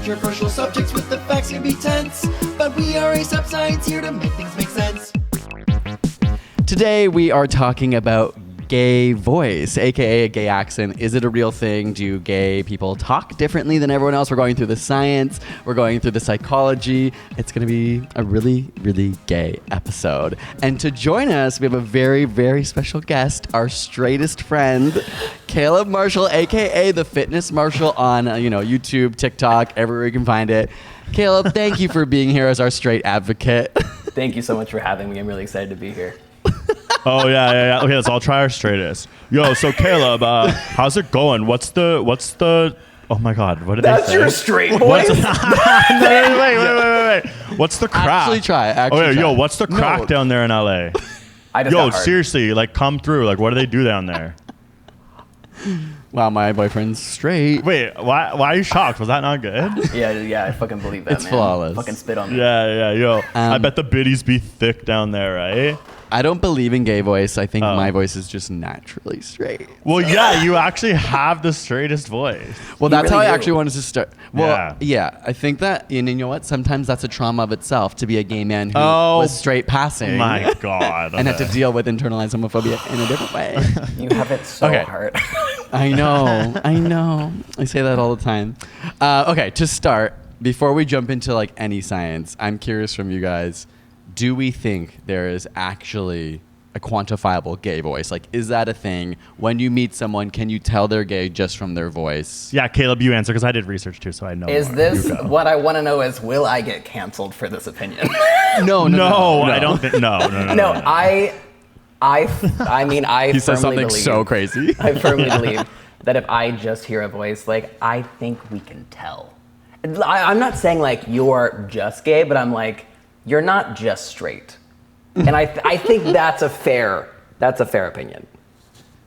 controversial subjects with the facts can be tense, but we are a sub-science here to make things make sense. Today we are talking about gay voice, aka a gay accent. Is it a real thing? Do gay people talk differently than everyone else? We're going through the science, we're going through the psychology. It's going to be a really, really gay episode. And to join us, we have a very, very special guest, our straightest friend, Caleb Marshall, aka the Fitness Marshall on YouTube, TikTok, everywhere you can find it. Caleb, thank you for being here as our straight advocate. Thank you so much for having me. I'm really excited to be here. Oh yeah. Okay, let's all try our straightest. Yo, so Caleb, how's it going? What's the? Oh my God, what did they say? That's your straight voice. Wait. What's the crack? Actually try. Yo, what's the crack down there in LA? Seriously, like come through. Like, what do they do down there? Wow, my boyfriend's straight. Wait, why are you shocked? Was that not good? Yeah, I fucking believe that. It's man. flawless. Fucking spit on me. Yeah, yo. I bet the biddies be thick down there, right? I don't believe in gay voice. I think my voice is just naturally straight. Well, yeah, you actually have the straightest voice. Well, that's really how I do. actually wanted to start. Well, yeah, I think that, and you know what? Sometimes that's a trauma of itself to be a gay man who was straight passing. My God. And have to deal with internalized homophobia in a different way. You have it so hard. I know. I say that all the time. Okay, to start, before we jump into like any science, I'm curious from you guys. Do we think there is actually a quantifiable gay voice? Like, is that a thing? When you meet someone, can you tell they're gay just from their voice? Yeah, Caleb, you answer because I did research too, so I know. Is more. this what I want to know? Is will I get canceled for this opinion? No. I don't think. No. I mean, I He says firmly something believe, so crazy. I firmly believe that if I just hear a voice, like, I think we can tell. I'm not saying like you're just gay, but I'm like, you're not just straight. And I think that's a fair opinion.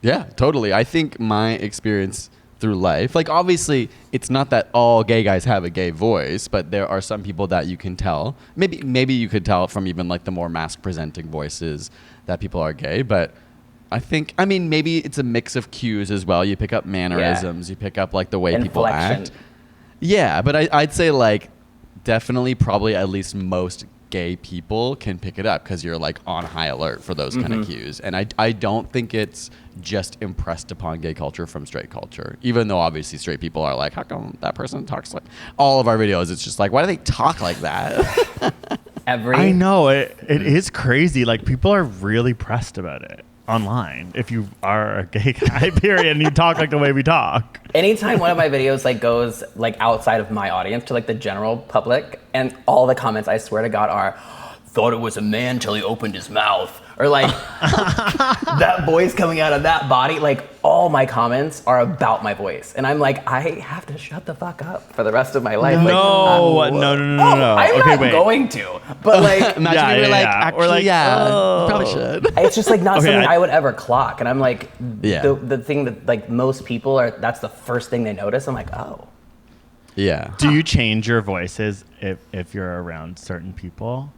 Yeah, totally. I think my experience through life, like obviously it's not that all gay guys have a gay voice, but there are some people that you can tell. Maybe you could tell from even like the more mask presenting voices that people are gay, but I mean, maybe it's a mix of cues as well. You pick up mannerisms, you pick up like the way people act. Yeah, but I'd say like definitely probably at least most gay people can pick it up because you're like on high alert for those kind of cues. And I don't think it's just impressed upon gay culture from straight culture, even though obviously straight people are like, how come that person talks like all of our videos? It's just like, why do they talk like that? I know it is crazy. Like people are really pressed about it online. If you are a gay guy, period, and you talk like the way we talk. Anytime one of my videos like goes like outside of my audience to like the general public, and all the comments, I swear to God, are thought it was a man till he opened his mouth, or like that voice coming out of that body. Like all my comments are about my voice, and I'm like, I have to shut the fuck up for the rest of my life. No. I'm Okay, not going to, but like Imagine we were like, actually, you probably should. it's just like not something I would ever clock. And I'm like, Yeah. the thing that like most people are, that's the first thing they notice. I'm like, oh. Yeah. Do you change your voices if you're around certain people?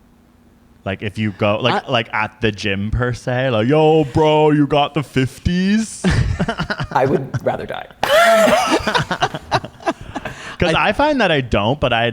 Like if you go like at the gym per se, like, yo, bro, you got the 50s? I would rather die. Because I find that I don't, but I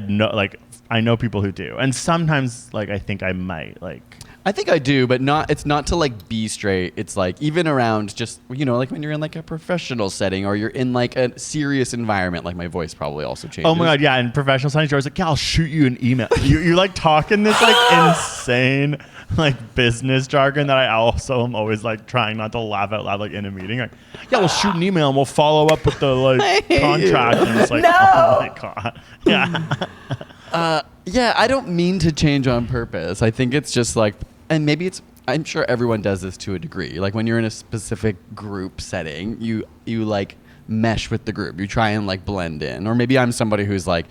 know people who do. And sometimes like I think I might like. I think I do, but it's not to like be straight. It's like even around just, like when you're in like a professional setting or you're in like a serious environment, like my voice probably also changes. Oh my God, yeah. In professional settings, you're always like, yeah, I'll shoot you an email. you like talking this like insane like business jargon that I also am always like trying not to laugh out loud like in a meeting. Like, yeah, we'll shoot an email and we'll follow up with the like contract. And it's like, oh my God. Yeah. Yeah, I don't mean to change on purpose. I think it's just like, and maybe I'm sure everyone does this to a degree. Like when you're in a specific group setting, you like mesh with the group. You try and like blend in. Or maybe I'm somebody who's like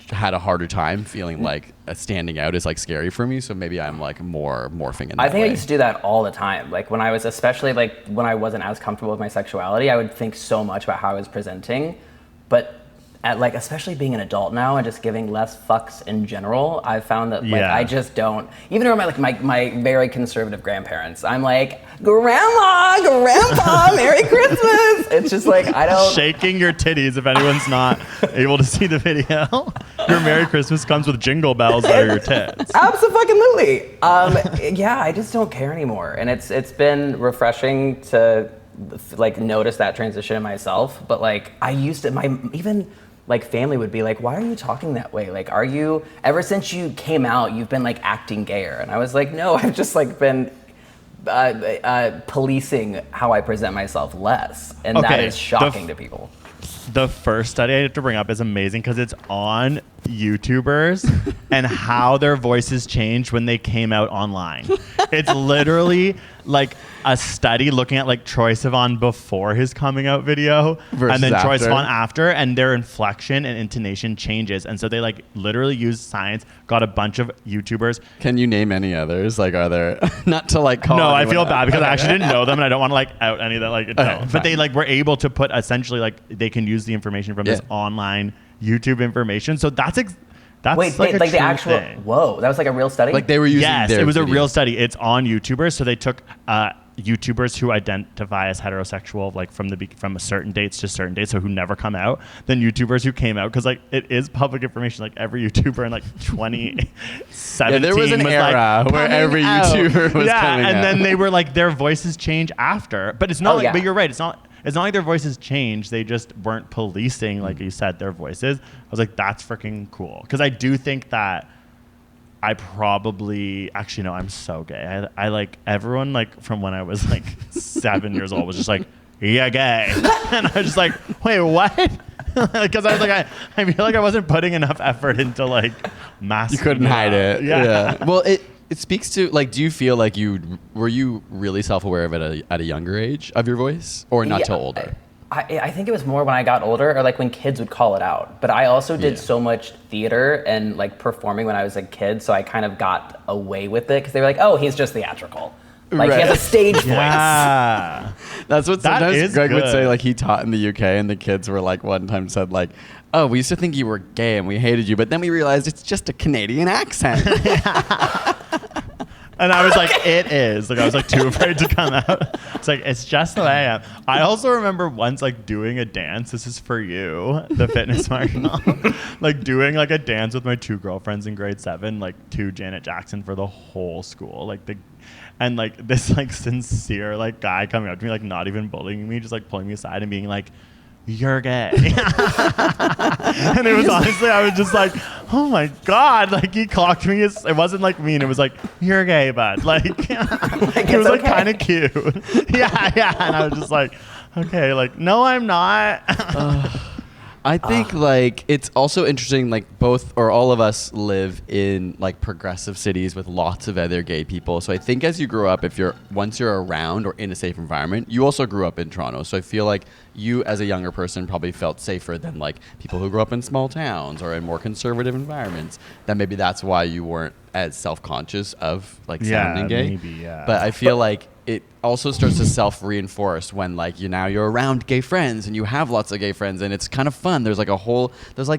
had a harder time feeling like standing out is like scary for me. So maybe I'm like more morphing in that way. I used to do that all the time. Like when I was, especially like when I wasn't as comfortable with my sexuality, I would think so much about how I was presenting. But like especially being an adult now and just giving less fucks in general, I've found that like Yeah. I just don't. Even around my very conservative grandparents, I'm like, Grandma, Grandpa, Merry Christmas. It's just like I don't. Shaking your titties if anyone's not able to see the video. Your Merry Christmas comes with jingle bells that are your tits. Absolutely. Yeah, I just don't care anymore, and it's been refreshing to like notice that transition in myself. But like I used to, my even like family would be like, "Why are you talking that way? Like, are you ever since you came out, you've been like acting gayer?" And I was like, "No, I've just like been." Policing how I present myself less, and that Okay, is shocking to people. The first study I have to bring up is amazing because it's on YouTubers and how their voices changed when they came out online. It's literally like a study looking at like Troye Sivan before his coming out video Versus and then Troye after. Sivan after, and their inflection and intonation changes. And so they like literally used science, got a bunch of YouTubers. Can you name any others? Like, are there not to like call? No, I anyone feel out. bad because I actually didn't know them and I don't want to like out any of that. Like, no. Okay, But they fine. like were able to put essentially like they can use the information from this Yeah. online YouTube information. So that's Wait, like a like the true actual thing. whoa, that was like a real study. Like they were using. Yes, their it was a video. real study. It's on YouTubers. So they took YouTubers who identify as heterosexual, like from a certain dates to certain dates, so who never come out. Then YouTubers who came out, because like it is public information. Like every YouTuber in like 2017 Yeah, there was an era like, where coming every out. YouTuber was yeah, coming and out. then they were like their voices change after, but it's not. Oh, like, yeah. But you're right. It's not. It's not like their voices changed. They just weren't policing, like you said, their voices. I was like, that's freaking cool. Because I do think that I probably, actually, no, I'm so gay. I like, everyone, like, from when I was, like, 7 years old was just like, yeah, gay. And I was just like, wait, what? Because I was like, I feel like I wasn't putting enough effort into, like, masking You couldn't hide it. Yeah. Well, it speaks to like. Do you feel like were you really self-aware of it at a younger age of your voice, or not Yeah, till older? I think it was more when I got older, or like when kids would call it out. But I also did Yeah. so much theater and like performing when I was a kid, so I kind of got away with it because they were like, "Oh, he's just theatrical. Like he Right. has a stage voice." Yeah. That's what That sometimes is Greg would good. say. Like he taught in the UK, and the kids were like one time said like, "Oh, we used to think you were gay and we hated you, but then we realized it's just a Canadian accent." And I was like, it is. Like, I was like too afraid to come out. It's like, it's just the way I am. I also remember once like doing a dance. This is for you, the fitness marshal. Like doing like a dance with my 2 girlfriends in grade 7, like to Janet Jackson for the whole school. And like this like sincere like guy coming up to me, like not even bullying me, just like pulling me aside and being like, "You're gay." And it was honestly, I was just like, oh my God, like he clocked me. It wasn't like mean. It was like, "You're gay, bud." Like, it was like okay. kind of cute. Yeah. And I was just like, okay, like, no, I'm not. I think like it's also interesting, like both or all of us live in like progressive cities with lots of other gay people. So I think as you grow up, once you're around or in a safe environment, you also grew up in Toronto. So I feel like you as a younger person probably felt safer than like people who grew up in small towns or in more conservative environments. That maybe that's why you weren't as self-conscious of like sounding gay. maybe, yeah. But I feel like it also starts to self-reinforce when like now you're around gay friends and you have lots of gay friends and it's kind of fun. There's like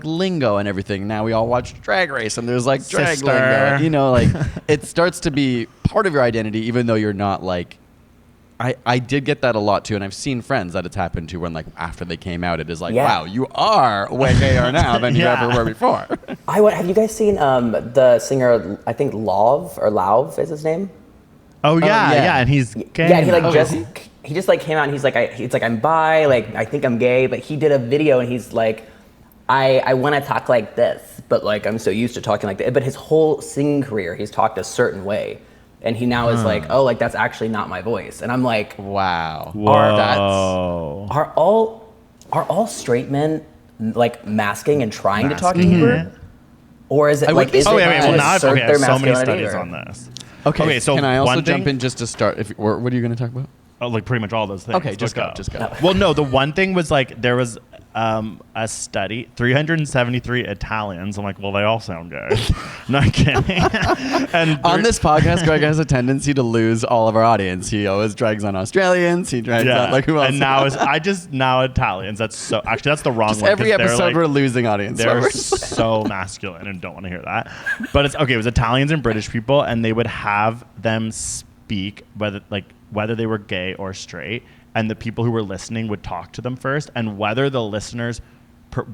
lingo and everything. Now we all watch Drag Race and there's like drag Sister. lingo. You know, like it starts to be part of your identity, even though you're not like. I did get that a lot too, and I've seen friends that it's happened to when like after they came out, it is like, Yeah. wow, you are way gayer now than you Yeah. ever were before. Have you guys seen the singer? I think Lauv is his name. Oh yeah, yeah. yeah. And he's gay. Yeah, he like now. he just like came out and he's like I'm bi, like I think I'm gay, but he did a video and he's like I want to talk like this, but like I'm so used to talking like that. But his whole singing career, he's talked a certain way, and he now is like, oh, like that's actually not my voice, and I'm like, Wow. Whoa. are all straight men like masking and trying to talk deeper, or is it I would like be is Oh, it wait. to Well, now assert okay, I their have so many masculinity, studies or- on this. Okay, so can I also one jump thing- in just to start? What are you going to talk about? Oh, like pretty much all those things. Okay, just Let's go. Well, no, the one thing was like there was a study, 373 Italians. I'm like, well, they all sound gay. Not kidding. And On this podcast, Greg has a tendency to lose all of our audience. He always drags on Australians. He drags on like who else? And now Italians. That's the wrong Just one. every 'cause they're, episode like, we're losing audience they're members. so masculine and don't want to hear that. But it's okay. It was Italians and British people, and they would have them speak whether they were gay or straight, and the people who were listening would talk to them first, and whether the listeners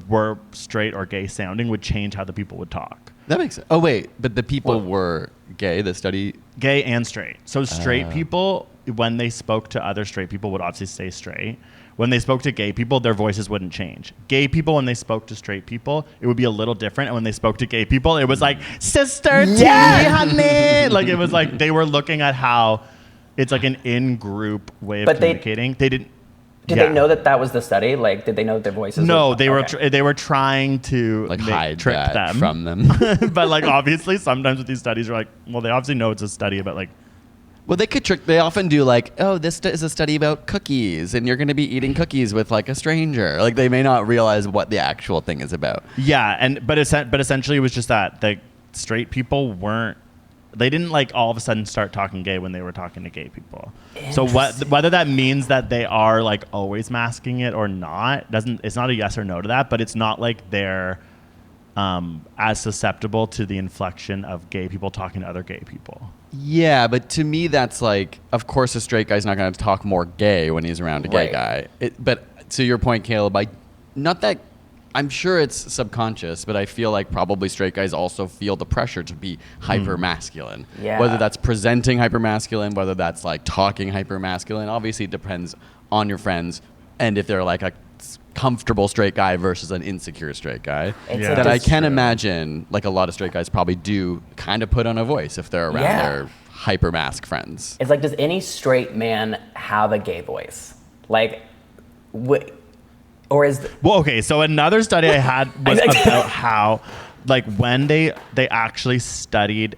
were straight or gay sounding would change how the people would talk. That makes sense. Oh wait, but the people were gay. The study. Gay and straight. So straight people, when they spoke to other straight people, would obviously stay straight. When they spoke to gay people, their voices wouldn't change. Gay people, when they spoke to straight people, it would be a little different. And when they spoke to gay people, it was like, sister T, honey. Like, it was like they were looking at how it's like an in-group way of communicating. Did they know that was the study? Like, did they know their voices? No, they were trying to hide trick that them from them. But like, obviously, sometimes with these studies, you're like, well, they obviously know it's a study about like. Well, they could trick. They often do like, oh, this is a study about cookies, and you're going to be eating cookies with like a stranger. Like they may not realize what the actual thing is about. Yeah, but essentially it was just that the straight people weren't. They didn't like all of a sudden start talking gay when they were talking to gay people. So whether that means that they are like always masking it or not it's not a yes or no to that. But it's not like they're as susceptible to the inflection of gay people talking to other gay people. Yeah, but to me, that's like, of course, a straight guy's not going to talk more gay when he's around a gay guy. But to your point, Caleb, not that I'm sure it's subconscious, but I feel like probably straight guys also feel the pressure to be hyper masculine. Yeah. Whether that's presenting hyper masculine, whether that's like talking hyper masculine. Obviously, it depends on your friends and if they're like a comfortable straight guy versus an insecure straight guy. Yeah. That I can imagine like a lot of straight guys probably do kind of put on a voice if they're around their hyper mask friends. It's like, does any straight man have a gay voice? Like, or is well, okay, so another study I had was about how, like, when they actually studied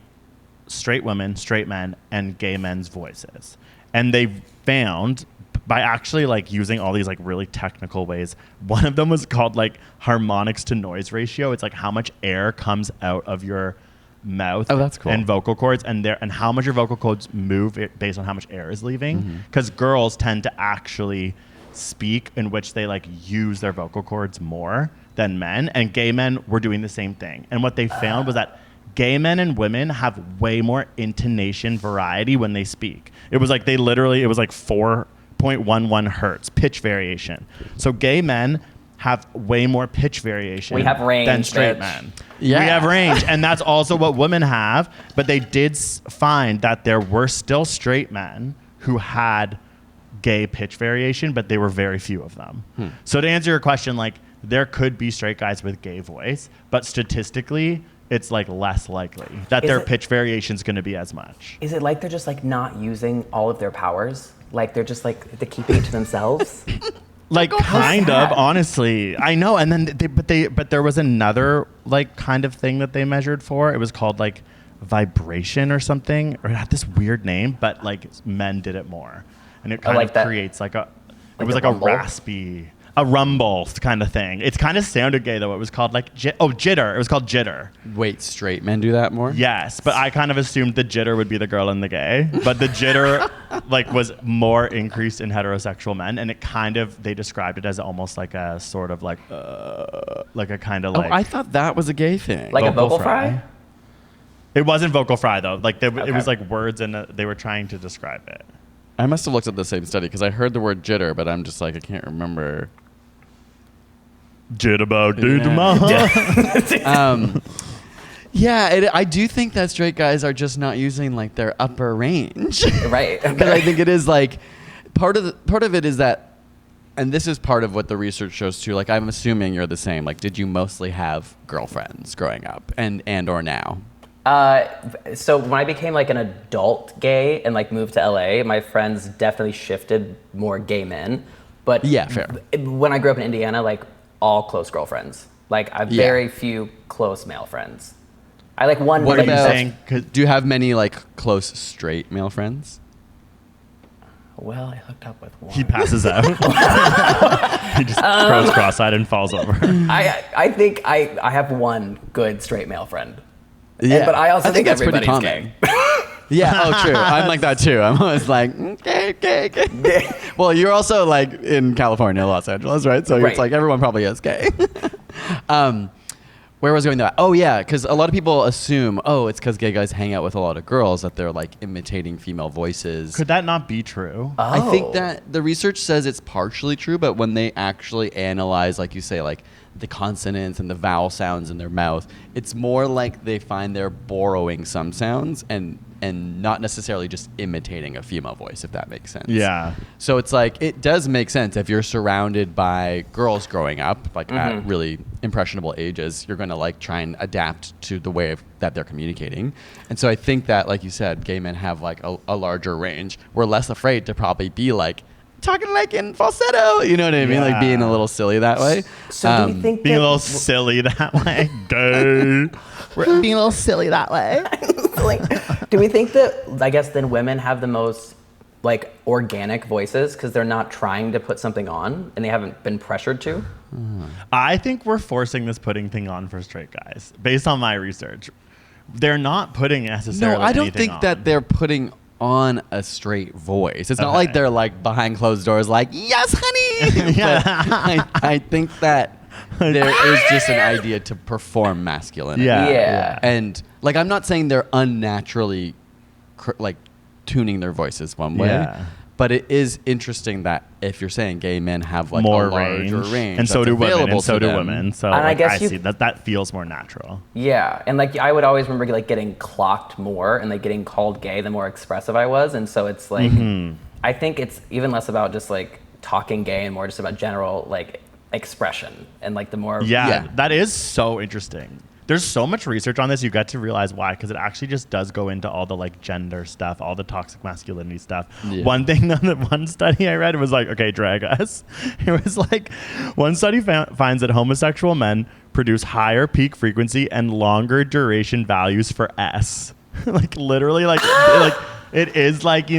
straight women, straight men, and gay men's voices, and they found by actually like using all these like really technical ways. One of them was called like harmonics to noise ratio. It's like how much air comes out of your mouth that's cool. and vocal cords, and how much your vocal cords move based on how much air is leaving. Because girls tend to actually speak in which they like use their vocal cords more than men, and gay men were doing the same thing. And what they found was that gay men and women have way more intonation variety when they speak. It was like it was like 4.11 hertz pitch variation. So gay men have way more pitch variation than straight men. Yeah. We have range, and that's also what women have. But they did find that there were still straight men who had gay pitch variation, but there were very few of them. So to answer your question, like, there could be straight guys with gay voice, but statistically, it's like less likely that their pitch variation is going to be as much. Is it like they're just like not using all of their powers? Like they're just like they're keeping it to themselves? Like kind of, honestly. I know. And then but there was another like kind of thing that they measured for. It was called like vibration or something, or it had this weird name, but like men did it more. And it kind of creates like it was like a raspy, a rumble kind of thing. It kind of sounded gay though. It was called like jitter. It was called jitter. Wait, straight men do that more? Yes, but I kind of assumed the jitter would be the girl and the gay, but the jitter like was more increased in heterosexual men, and they described it as almost like a sort of like a kind of like. I thought that was a gay thing. Like a vocal fry? It wasn't vocal fry though. Like it was like words, and they were trying to describe it. I must have looked at the same study because I heard the word jitter, but I'm just like, I can't remember. Jitterbug, I do think that straight guys are just not using like their upper range. Right. But I think it is like part of it is that, and this is part of what the research shows too. Like I'm assuming you're the same. Like, did you mostly have girlfriends growing up and or now? So when I became like an adult gay and like moved to LA, my friends definitely shifted more gay men. But yeah, fair. When I grew up in Indiana, like all close girlfriends. Like I have very few close male friends. I like one. What like, about? Do you have many like close straight male friends? Well, I hooked up with one. He passes out. He just goes cross-eyed and falls over. I think I have one good straight male friend. Yeah, But I also think that's pretty everybody's common. gay. Yeah, oh, true. I'm like that too. I'm always like, gay. Well, you're also like in California, Los Angeles, right? So Right. it's like everyone probably is gay. Where was I going with that? Oh, yeah, because a lot of people assume, it's because gay guys hang out with a lot of girls that they're like imitating female voices. Could that not be true? I think Oh. that the research says it's partially true, but when they actually analyze, like you say, like the consonants and the vowel sounds in their mouth, it's more like they find they're borrowing some sounds and not necessarily just imitating a female voice, if that makes sense. Yeah. So it's like, it does make sense if you're surrounded by girls growing up, like at really impressionable ages, you're going to like try and adapt to the way that they're communicating. And so I think that, like you said, gay men have like a larger range. We're less afraid to probably be like, talking like in falsetto, you know what I mean? Like being a little silly that way. So do you think Being a that, little silly that way. Gay. We're being a little silly that way. do we think that, I guess, then women have the most like organic voices because they're not trying to put something on and they haven't been pressured to? I think we're forcing this pudding thing on for straight guys, based on my research. They're not putting necessarily No, I don't anything think on. that they're putting on a straight voice. It's not like they're like behind closed doors like, yes, honey. Yeah. But I think that there is just an idea to perform masculinity. Yeah. And like, I'm not saying they're unnaturally like tuning their voices one way. Yeah. But it is interesting that if you're saying gay men have like more a larger range, and so that's do women, available and so to do them. women. So And I like, guess I you- see that feels more natural. Yeah, and like I would always remember like getting clocked more and like getting called gay the more expressive I was, and so it's like I think it's even less about just like talking gay and more just about general like expression and like the more Yeah, that is so interesting. There's so much research on this. You get to realize why, because it actually just does go into all the like gender stuff, all the toxic masculinity stuff. Yeah. One thing, one study I read was like, okay, drag us. It was like, one study finds that homosexual men produce higher peak frequency and longer duration values for S. Like literally, like it is like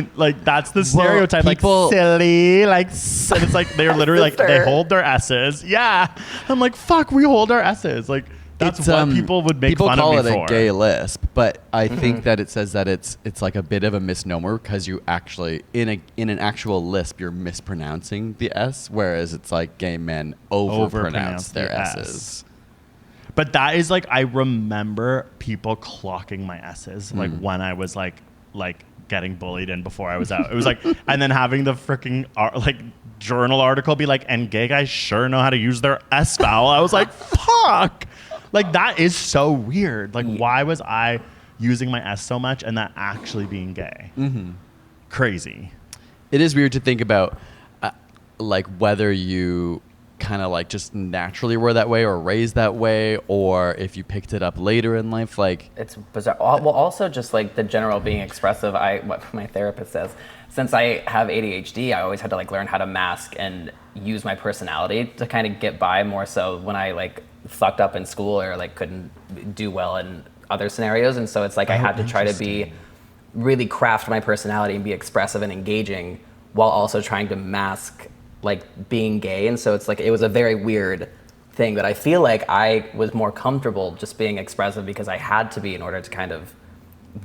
that's the stereotype, people- like silly, like and it's like they're literally like they Sister. hold their S's. Yeah, I'm like, fuck, we hold our S's. Like that's what people would make fun of me People call for. it a gay lisp, but I think that it says that it's like a bit of a misnomer because you actually in an actual lisp you're mispronouncing the S, whereas it's like gay men overpronounce their the S. S's. But that is like, I remember people clocking my S's like when I was like getting bullied and before I was out. It was like, and then having the freaking like journal article be like, and gay guys sure know how to use their S vowel. I was like, fuck. Like that is so weird. Like why was I using my S so much and that actually being gay? Crazy. It is weird to think about like whether you kind of like just naturally were that way or raised that way, or if you picked it up later in life. Like It's bizarre. Well, also just like the general being expressive. What my therapist says, since I have ADHD, I always had to like learn how to mask and use my personality to kind of get by more so when I like fucked up in school or like couldn't do well in other scenarios. And so it's like I had to try to be really craft my personality and be expressive and engaging while also trying to mask like being gay. And so it's like it was a very weird thing, but I feel like I was more comfortable just being expressive because I had to be in order to kind of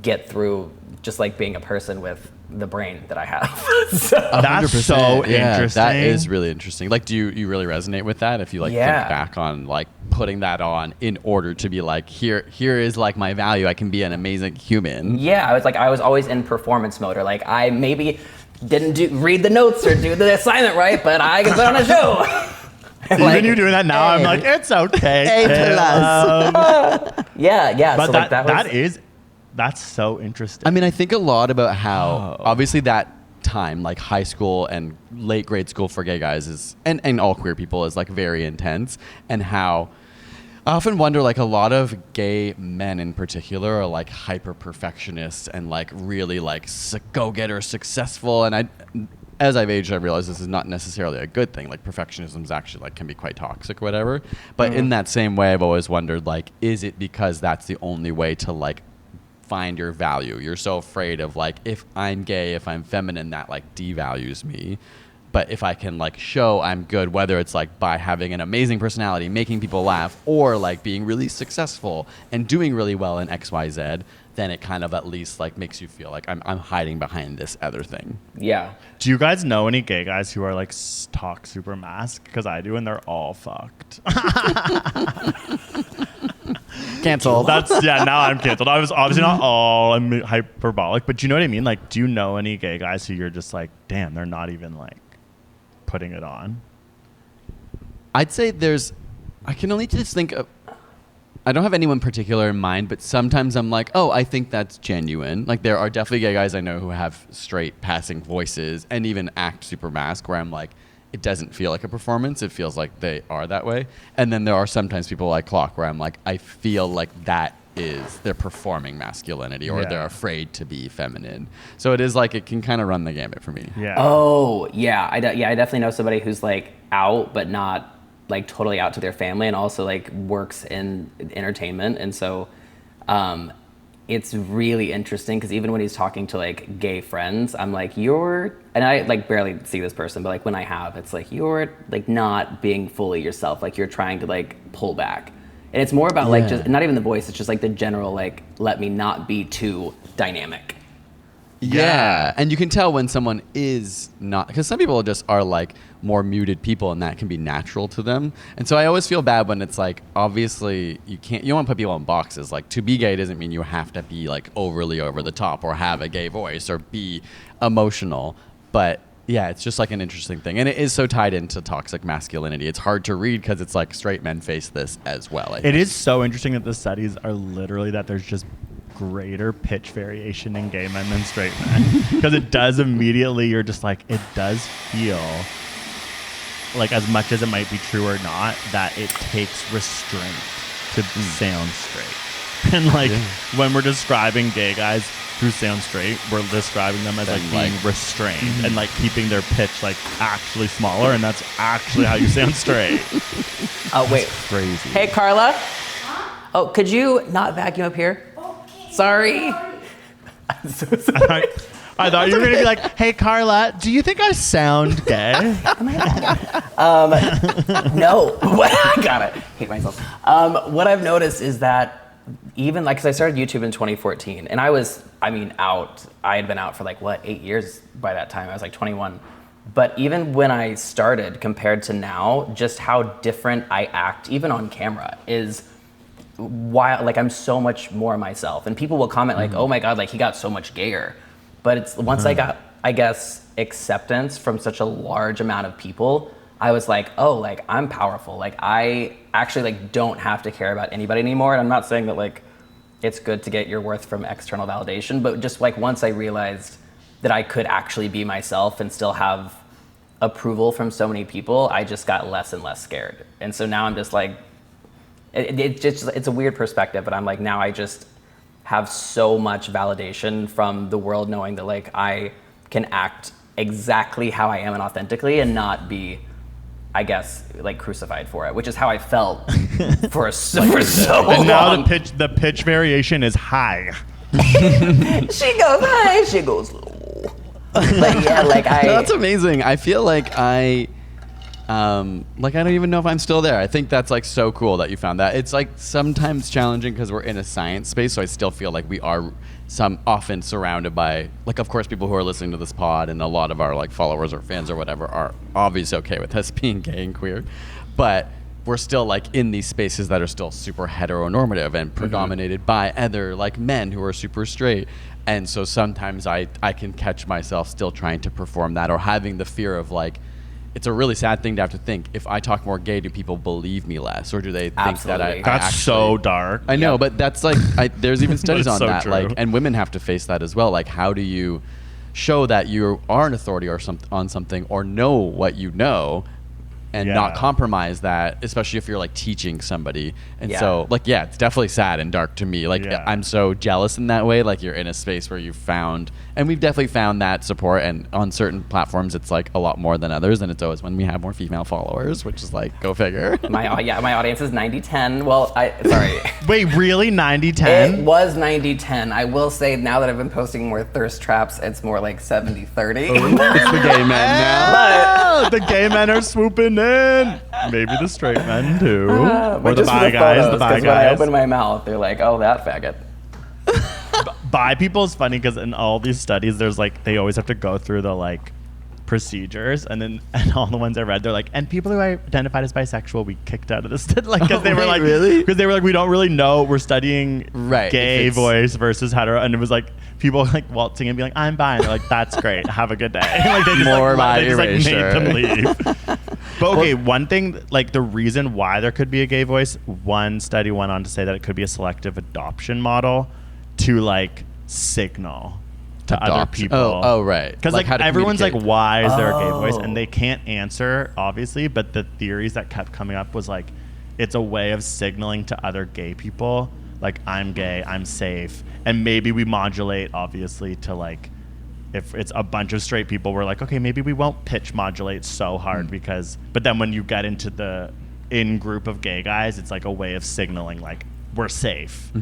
get through just like being a person with the brain that I have. So, That's 100%. so Yeah, interesting. that is really interesting. Like, do you really resonate with that? If you like think back on like putting that on in order to be like, here is like my value. I can be an amazing human. yeah, I was always in performance mode, or like I maybe didn't read the notes or do the assignment right, but I can put on a show. Even you doing that now, I'm like, it's okay. Yeah. But so that, like that was, that's so interesting. I mean, I think a lot about how obviously that time, like high school and late grade school for gay guys is, and all queer people is like very intense, and how I often wonder, like a lot of gay men in particular are like hyper perfectionists and like really like go-getter successful. And as I've aged, I realize this is not necessarily a good thing. Like perfectionism is actually like can be quite toxic or whatever. But in that same way, I've always wondered, like, is it because that's the only way to like find your value. You're so afraid of like, if I'm gay, if I'm feminine, that like devalues me. But if I can like show I'm good, whether it's like by having an amazing personality, making people laugh, or like being really successful and doing really well in XYZ, then it kind of at least like makes you feel like I'm hiding behind this other thing. Yeah. Do you guys know any gay guys who are like talk super mask? Because I do, and they're all fucked. Canceled. Now I'm canceled. I was obviously not all hyperbolic, but do you know what I mean? Like, do you know any gay guys who you're just like, damn, they're not even like putting it on? I'd say I can only just think of, I don't have anyone particular in mind, but sometimes I'm like, oh, I think that's genuine. Like there are definitely gay guys I know who have straight passing voices and even act super mask where I'm like, it doesn't feel like a performance. It feels like they are that way. And then there are sometimes people like Clock where I'm like, I feel like that is they're performing masculinity or they're afraid to be feminine. So it is like, it can kind of run the gamut for me. Yeah. Oh, yeah. I definitely know somebody who's like out, but not like totally out to their family, and also like works in entertainment. And so it's really interesting because even when he's talking to like gay friends, I'm like, and I like barely see this person, but like when I have, it's like, you're like not being fully yourself. Like you're trying to like pull back. And it's more about like just not even the voice, it's just like the general like, let me not be too dynamic. Yeah. And you can tell when someone is not, because some people just are like more muted people and that can be natural to them. And so I always feel bad when it's like, obviously you don't want to put people in boxes. Like to be gay doesn't mean you have to be like overly over the top or have a gay voice or be emotional. But yeah, it's just like an interesting thing. And it is so tied into toxic masculinity. It's hard to read because it's like straight men face this as well. It is so interesting that the studies are literally that there's just greater pitch variation in gay men than straight men. Because it does immediately, you're just like, it does feel like, as much as it might be true or not, that it takes restraint to sound straight. And like when we're describing gay guys who sound straight, we're describing them as like being restrained and like keeping their pitch like actually smaller, and that's actually how you sound straight. Oh wait, Crazy. Hey Carla. Huh? Oh, could you not vacuum up here? Okay. Sorry. I'm so sorry. I thought you were gonna be like, "Hey Carla, do you think I sound gay?" No. I got it. Hate myself. What I've noticed is that even like, because I started YouTube in 2014, and out. I had been out for like 8 years by that time. I was like 21. But even when I started, compared to now, just how different I act, even on camera, is wild. Like I'm so much more myself, and people will comment like, "Oh my God, like he got so much gayer." But it's once I got, I guess, acceptance from such a large amount of people, I was like, oh, like I'm powerful. Like I actually like don't have to care about anybody anymore. And I'm not saying that like it's good to get your worth from external validation, but just like once I realized that I could actually be myself and still have approval from so many people, I just got less and less scared. And so now I'm just like, it's a weird perspective, but I'm like, now I just have so much validation from the world knowing that like I can act exactly how I am and authentically and not be, I guess, like crucified for it, which is how I felt for so long. And now the pitch variation is high. She goes high, she goes low. But yeah, like That's amazing. I feel like I don't even know if I'm still there. I think that's like so cool that you found that. It's like sometimes challenging because we're in a science space, so I still feel like we are often surrounded by, like, of course, people who are listening to this pod, and a lot of our like followers or fans or whatever are obviously okay with us being gay and queer, but we're still like in these spaces that are still super heteronormative and predominated by other like men who are super straight. And so sometimes I can catch myself still trying to perform that, or having the fear of like, it's a really sad thing to have to think, if I talk more gay, do people believe me less, or do they think that I That's actually, so dark. I know, but that's like, there's even studies on so that, true. like, and women have to face that as well. Like, how do you show that you are an authority or on something, or know what you know, and not compromise that, especially if you're like teaching somebody. And so like, yeah, it's definitely sad and dark to me. Like I'm so jealous in that way. Like you're in a space where you found, and we've definitely found that support, and on certain platforms it's like a lot more than others, and it's always when we have more female followers, which is like, go figure. My audience is 90-10. Well, sorry. Wait, really? 90-10? It was 90-10. I will say now that I've been posting more thirst traps, it's more like 70-30. It's the gay men now. The gay men are swooping in. Maybe the straight men too. Or the Just for bi guys. photos, The bi 'cause when I guys. open my mouth, they're like, "Oh, that faggot." Bi people is funny because in all these studies, there's like they always have to go through the like procedures, and all the ones I read, they're like, and people who identified as bisexual, we kicked out of the study, like because they were like, really? Because they were like, we don't really know. We're studying Right, gay voice versus hetero, and it was like people like waltzing and being like, I'm bi, and they're like, that's great, have a good day. Like they just More like, they just, like, made erasure. them leave. But okay, one thing, like the reason why there could be a gay voice, one study went on to say that it could be a selective adoption model to like signal to other Adoption. people. Oh, right. Because Like, like, how to everyone's like, communicate. why is there a gay voice? Oh. And they can't answer, obviously, but the theories that kept coming up was like, it's a way of signaling to other gay people, like, I'm gay, I'm safe. And maybe we modulate, obviously, to like, if it's a bunch of straight people, we're like, okay, maybe we won't pitch modulate so hard because, but then when you get into the in group of gay guys, it's like a way of signaling, like, we're safe.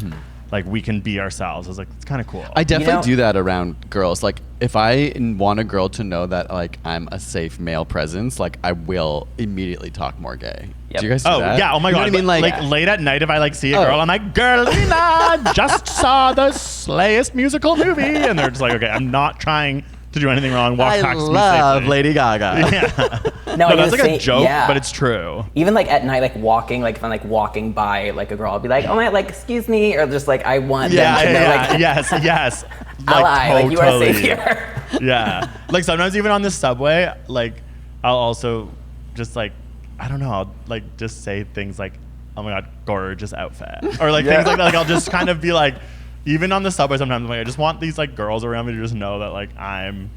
Like, we can be ourselves. I was like, it's kind of cool. I definitely know- do that around girls. Like, if I want a girl to know that, like, I'm a safe male presence, like, I will immediately talk more gay. Yep. Do you guys do Oh that? yeah! Oh my You know god! what I mean? Like, late at night, if I like see a Oh. girl, I'm like, "Girlina, just saw the slayest musical movie," and they're just like, "Okay, I'm not trying to do anything wrong. Walk I past me love safely." Lady Gaga. Yeah. No, No, I that's was like a saying- joke, yeah. but it's true. Even like at night, like walking, like if I'm like walking by like a girl, I'll be like, "Oh my, like excuse me," or just like I want Yeah, them to know, like, yes. ally, like you are safe totally. here. Yeah, like sometimes even on the subway, like I'll also just like, I don't know, I'll like just say things like, "Oh my god, gorgeous outfit," or like things like that. Like I'll just kind of be like, even on the subway sometimes, I'm like, I just want these like girls around me to just know that like I'm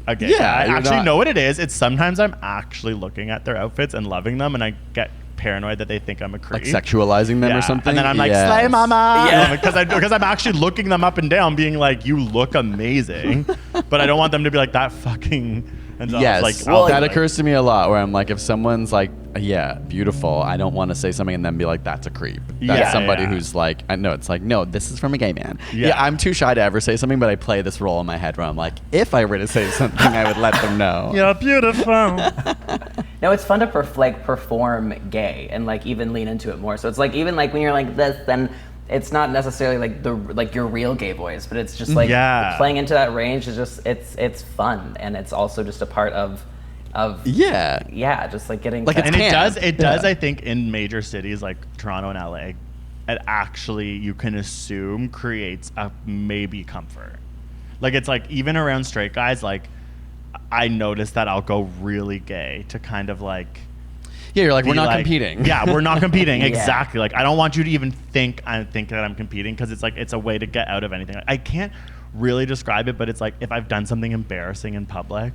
a gay Yeah, guy. I you're actually not- know what it is. It's sometimes I'm actually looking at their outfits and loving them, and I get paranoid that they think I'm a creep. Like sexualizing them or something. And then I'm like, Yes. slay mama. Yeah. Because I'm actually looking them up and down, being like, you look amazing. But I don't want them to be like, that fucking. And so I was Yes, like, I'll that be like- occurs to me a lot. Where I'm like, if someone's like, "Yeah, beautiful," I don't want to say something and then be like, "That's a creep." That's Yeah, somebody yeah. who's like, I know it's like, no, this is from a gay man. Yeah. Yeah, I'm too shy to ever say something, but I play this role in my head where I'm like, if I were to say something, I would let them know. You're beautiful. No, it's fun to perform gay and like even lean into it more. So it's like even like when you're like this, then it's not necessarily like your real gay voice, but it's just like Yeah. playing into that range is just it's fun, and it's also just a part of Yeah. just like getting Like to- it's And it can. does, Yeah. I think, in major cities like Toronto and LA, it actually, you can assume, creates a maybe comfort. Like, it's like, even around straight guys, like, I notice that I'll go really gay to kind of like, Yeah, you're like, we're be not like- competing. Yeah, we're not competing. Yeah. Exactly. Like, I don't want you to even think that I'm competing, because it's like, it's a way to get out of anything. I can't really describe it, but it's like, if I've done something embarrassing in public,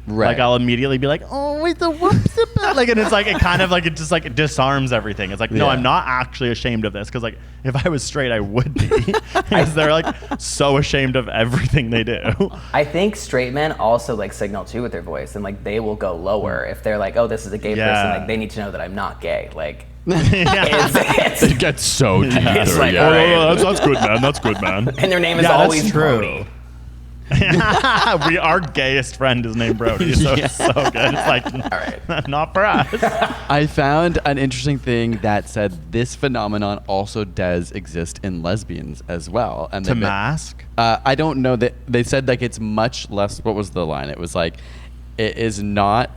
Right. like, I'll immediately be like, oh, wait, the whoops. Like, and it's like, it kind of like, it just like, it disarms everything. It's like, no, Yeah. I'm not actually ashamed of this. Because like, if I was straight, I would be. Because they're like so ashamed of everything they do. I think straight men also like signal too with their voice, and like they will go lower if they're like, oh, this is a gay Yeah. person. Like they need to know that I'm not gay. Like Yeah. it's, It gets so deep. It's through, like, yeah. all right. Oh, that's good, man. That's good, man. and their name is Yeah, that's always true. Brody. Our gayest friend is named Brody, so Yeah. it's so good. It's like, All right. not for us. I found an interesting thing that said this phenomenon also does exist in lesbians as well. And To they- mask? I don't know that they said like it's much less. What was the line? It was like, it is not.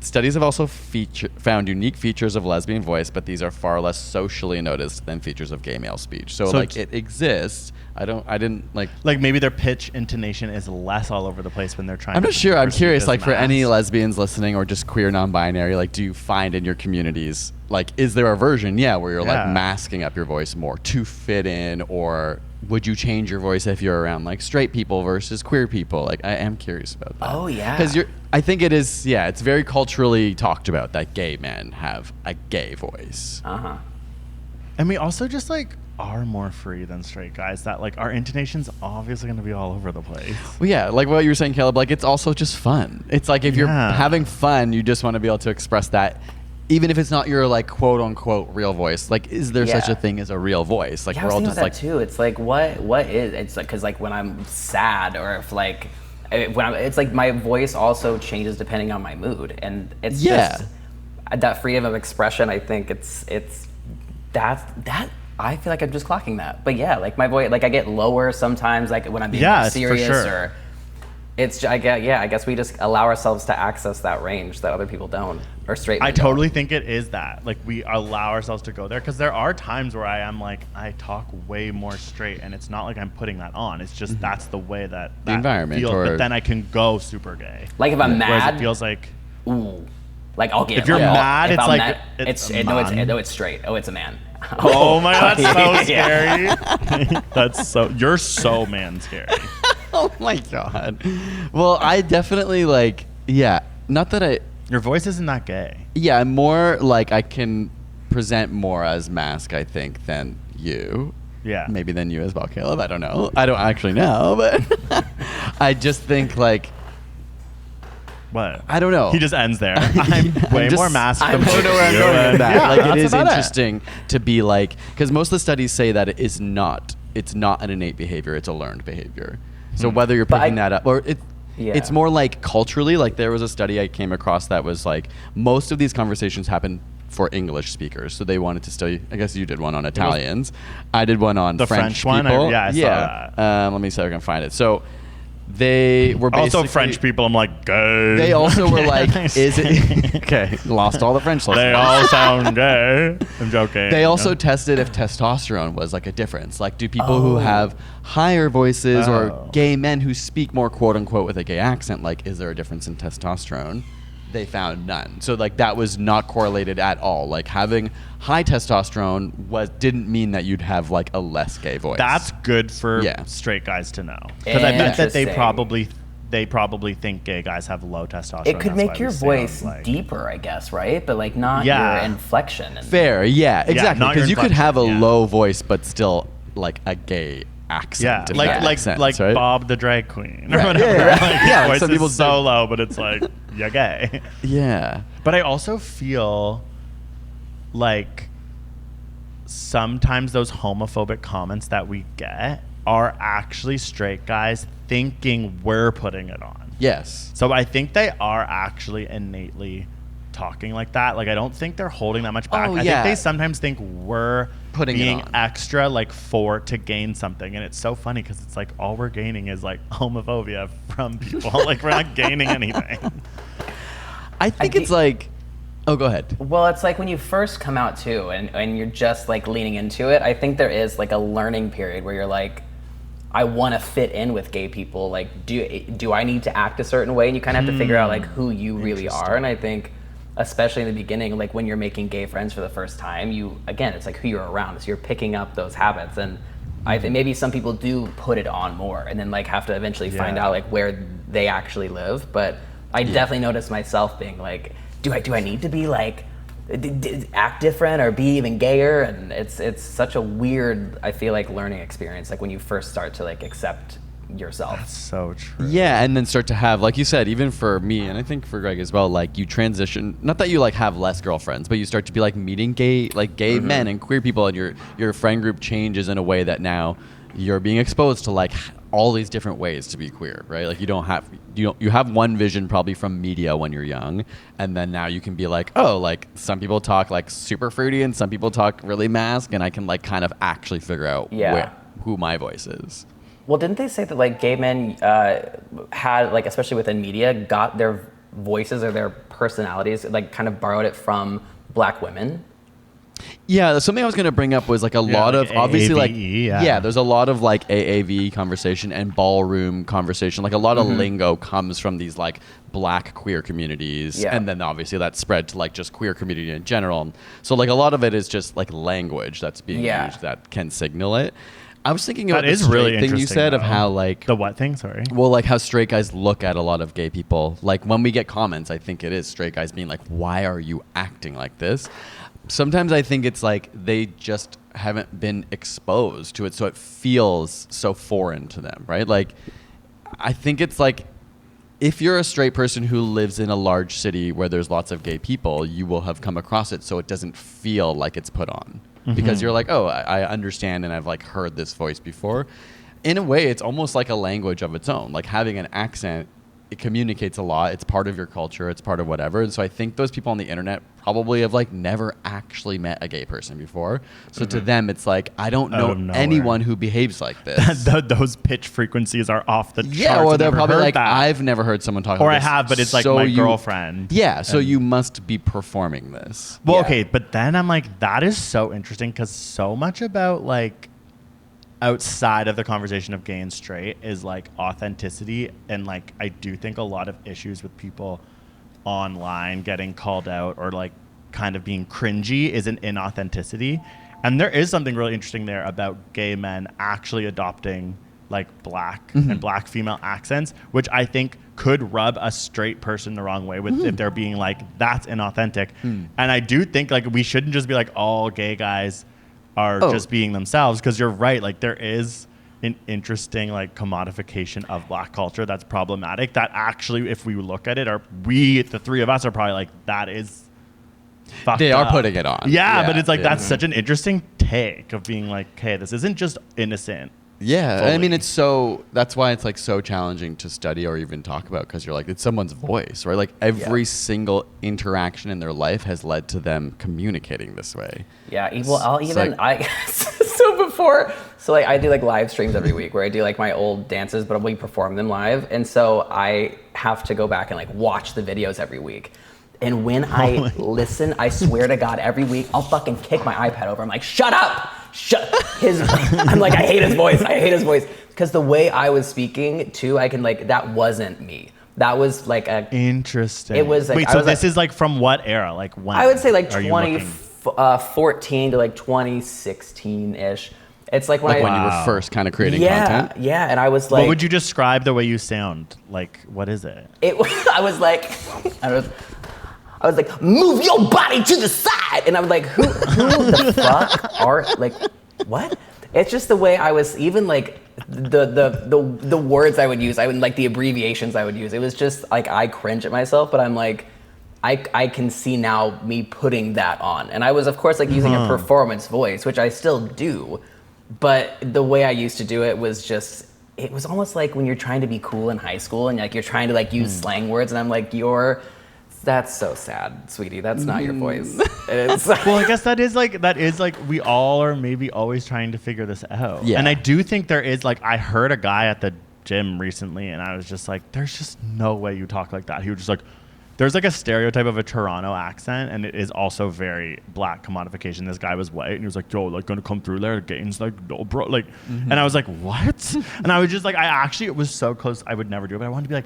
Studies have also found unique features of lesbian voice, but these are far less socially noticed than features of gay male speech. So So like it's- it exists, I didn't like. Like maybe their pitch intonation is less all over the place when they're trying. I'm to not sure. I'm perceive curious. as Like for any masked. lesbians listening or just queer non-binary, like do you find in your communities, like is there a version, where you're like Yeah. masking up your voice more to fit in, or would you change your voice if you're around like straight people versus queer people? Like I am curious about that. Oh, yeah. Because I think it is. Yeah, it's very culturally talked about that gay men have a gay voice. Uh-huh. And we also just like are more free than straight guys. That like our intonation's obviously going to be all over the place. Well, yeah, like what you were saying, Caleb. Like it's also just fun. It's like if you're Yeah. having fun, you just want to be able to express that, even if it's not your like quote unquote real voice. Like, is there such Yeah. a thing as a real voice? Like Yeah, I we're was all thinking just about like, that too. It's like what is it's like because like when I'm sad or if like it's like my voice also changes depending on my mood, and it's just that freedom of expression. I think it's that I feel like I'm just clocking that. But yeah, like my voice, like I get lower sometimes, like when I'm being Yes, for serious sure. or. It's I guess we just allow ourselves to access that range that other people don't, or straight men I don't. totally think it is that. Like we allow ourselves to go there because there are times where I am like I talk way more straight, and it's not like I'm putting that on. It's just that's the way that The environment feels. or- But then I can go super gay. Like if I'm Whereas mad, it feels like ooh, like I'll get. If you're like, mad, if it's I'm like, mad, it's a it's straight. Oh, it's a man. oh my god, that's so Yeah. scary. That's so you're so man scary. oh my god. Well, I definitely like, not that I, Your voice isn't that gay. I'm more like I can present more as mask, I think, than you. Yeah. Maybe than you as well, Caleb. I don't know. I don't actually know, but I just think like, What? I don't know. He just ends there. I'm way just- more masked I than don't know where I'm you, going with and- that. Yeah, like it that's is about interesting to be like, because most of the studies say that it's not an innate behavior, it's a learned behavior. So whether you're But picking I- that up or Yeah. it's more like culturally, like there was a study I came across that was like most of these conversations happen for English speakers. So they wanted to study, I guess you did one on Italians. I did one on The French one? people. I saw that. Let me see if I can find it. So they were basically Also, French people, I'm like, gay. They also were Okay, like, nice. is it okay? Lost all the French lessons. They all sound gay. I'm joking. They also tested if testosterone was like a difference. Like, do people who Oh. have higher voices Oh. or gay men who speak more quote unquote with a gay accent, like, is there a difference in testosterone? They found none. So like that was not correlated at all. Like having high testosterone didn't mean that you'd have like a less gay voice. That's good for Yeah. straight guys to know. Because I bet that they Interesting. probably think gay guys have low testosterone. It could That's make why your we say them, voice like- deeper, I guess, right? But like not Yeah. your inflection. And fair. Yeah, exactly. not your Because you could have a inflection, yeah. low voice but still like a gay accent. Yeah, if like that makes sense, right? Bob the drag queen or Right, whatever. yeah, yeah. Like, Yeah, his voice some people is so do. low, but it's like you're gay. Yeah. But I also feel like sometimes those homophobic comments that we get are actually straight guys thinking we're putting it on. Yes. So I think they are actually innately talking like that. Like I don't think they're holding that much back. Oh, I yeah. think they sometimes think we're Putting it being on. extra like to gain something, and it's so funny because it's like all we're gaining is like homophobia from people. Like we're not gaining anything. I think I it's thi- like, oh, go ahead. Well, it's like when you first come out too, and you're just like leaning into it. I think there is like a learning period where you're like, I want to fit in with gay people. Like, do I need to act a certain way? And you kind of have to figure out like who you really are. And I think, especially in the beginning, like when you're making gay friends for the first time, it's like who you're around. So you're picking up those habits. And I think maybe some people do put it on more, and then like have to eventually find Yeah. out like where they actually live. But I definitely noticed myself being like, do I need to be like act different or be even gayer? And it's such a weird, I feel like, learning experience, like when you first start to like accept yourself. So true. Yeah, and then start to have, like you said, even for me, and I think for Greg as well, like you transition, not that you like have less girlfriends, but you start to be like meeting gay men and queer people, and your friend group changes in a way that now you're being exposed to like all these different ways to be queer, right? Like you have one vision probably from media when you're young, and then now you can be like, oh, like some people talk like super fruity and some people talk really mask, and I can like kind of actually figure out who my voice is. Well, didn't they say that like gay men had, like, especially within media, got their voices or their personalities, like kind of borrowed it from black women? Yeah, something I was gonna bring up was like a lot like of obviously like AAVE, yeah. there's a lot of like AAV conversation and ballroom conversation. Like a lot of lingo comes from these like black queer communities, Yeah. and then obviously that spread to like just queer community in general. So like a lot of it is just like language that's being used that can signal it. I was thinking about That the is straight really thing you interesting, said of though. how like The what thing? Sorry. well, like how straight guys look at a lot of gay people. Like when we get comments, I think it is straight guys being like, why are you acting like this? Sometimes I think it's like they just haven't been exposed to it, so it feels so foreign to them, right? Like, I think it's like if you're a straight person who lives in a large city where there's lots of gay people, you will have come across it so it doesn't feel like it's put on. Because you're like, oh, I understand and I've like heard this voice before. In a way, it's almost like a language of its own. Like having an accent, it communicates a lot. It's part of your culture. It's part of whatever. And so I think those people on the internet probably have like never actually met a gay person before. So to them, it's like, I don't Out know of nowhere. anyone who behaves like this. Those pitch frequencies are off the charts. Yeah, or I've they're never probably heard like, that. I've never heard someone talk Or like I this. have, but it's like So my you- girlfriend. Yeah, so And- you must be performing this. Well, Yeah. okay, but then I'm like, that is so interesting because so much about like outside of the conversation of gay and straight is like authenticity. And like, I do think a lot of issues with people online getting called out or like kind of being cringy is an inauthenticity. And there is something really interesting there about gay men actually adopting like black and black female accents, which I think could rub a straight person the wrong way with if they're being like, that's inauthentic. And I do think like we shouldn't just be like all gay guys are just being themselves, because you're right, like there is an interesting like commodification of black culture that's problematic that actually, if we look at it, the three of us are probably like, that is fucked They are up. putting it on. Yeah, but it's like yeah. that's such an interesting take of being like, hey, this isn't just innocent. Yeah, fully. I mean, that's why it's like so challenging to study or even talk about, because you're like, it's someone's voice, right? Like every single interaction in their life has led to them communicating this way. Yeah, well, I'll It's even like- so like I do like live streams every week where I do like my old dances, but we perform them live, and so I have to go back and like watch the videos every week. And when I listen, I swear to God, every week I'll fucking kick my iPad over. I'm like, shut up, I'm like, I hate his voice, because the way I was speaking too, I can like, that wasn't me. That was like a Interesting. It was like- wait. I So was this like- is like from what era? Like when? I would say like are you looking? 2014 to like 2016-ish. It's like when Like I when you were first kind of creating content. Yeah, and I was like, What would you describe the way you sound? Like, what is it? I was like, move your body to the side, and I'm like, who the fuck are like, what? It's just the way I was, even like the words I would use, I would like the abbreviations I would use. It was just like I cringe at myself, but I'm like, I can see now me putting that on, and I was of course like using a performance voice, which I still do, but the way I used to do it was just. It was almost like when you're trying to be cool in high school and like you're trying to like use slang words, and I'm like, that's so sad, sweetie. That's not your voice. It's Well, I guess that is like we all are maybe always trying to figure this out. Yeah. And I do think there is like, I heard a guy at the gym recently and I was just like, there's just no way you talk like that. He was just like, there's like a stereotype of a Toronto accent, and it is also very black commodification. This guy was white and he was like, yo, like gonna come through there, Gaines, like, no, bro, like, and I was like, what? And I was just like, it was so close, I would never do it, but I wanted to be like,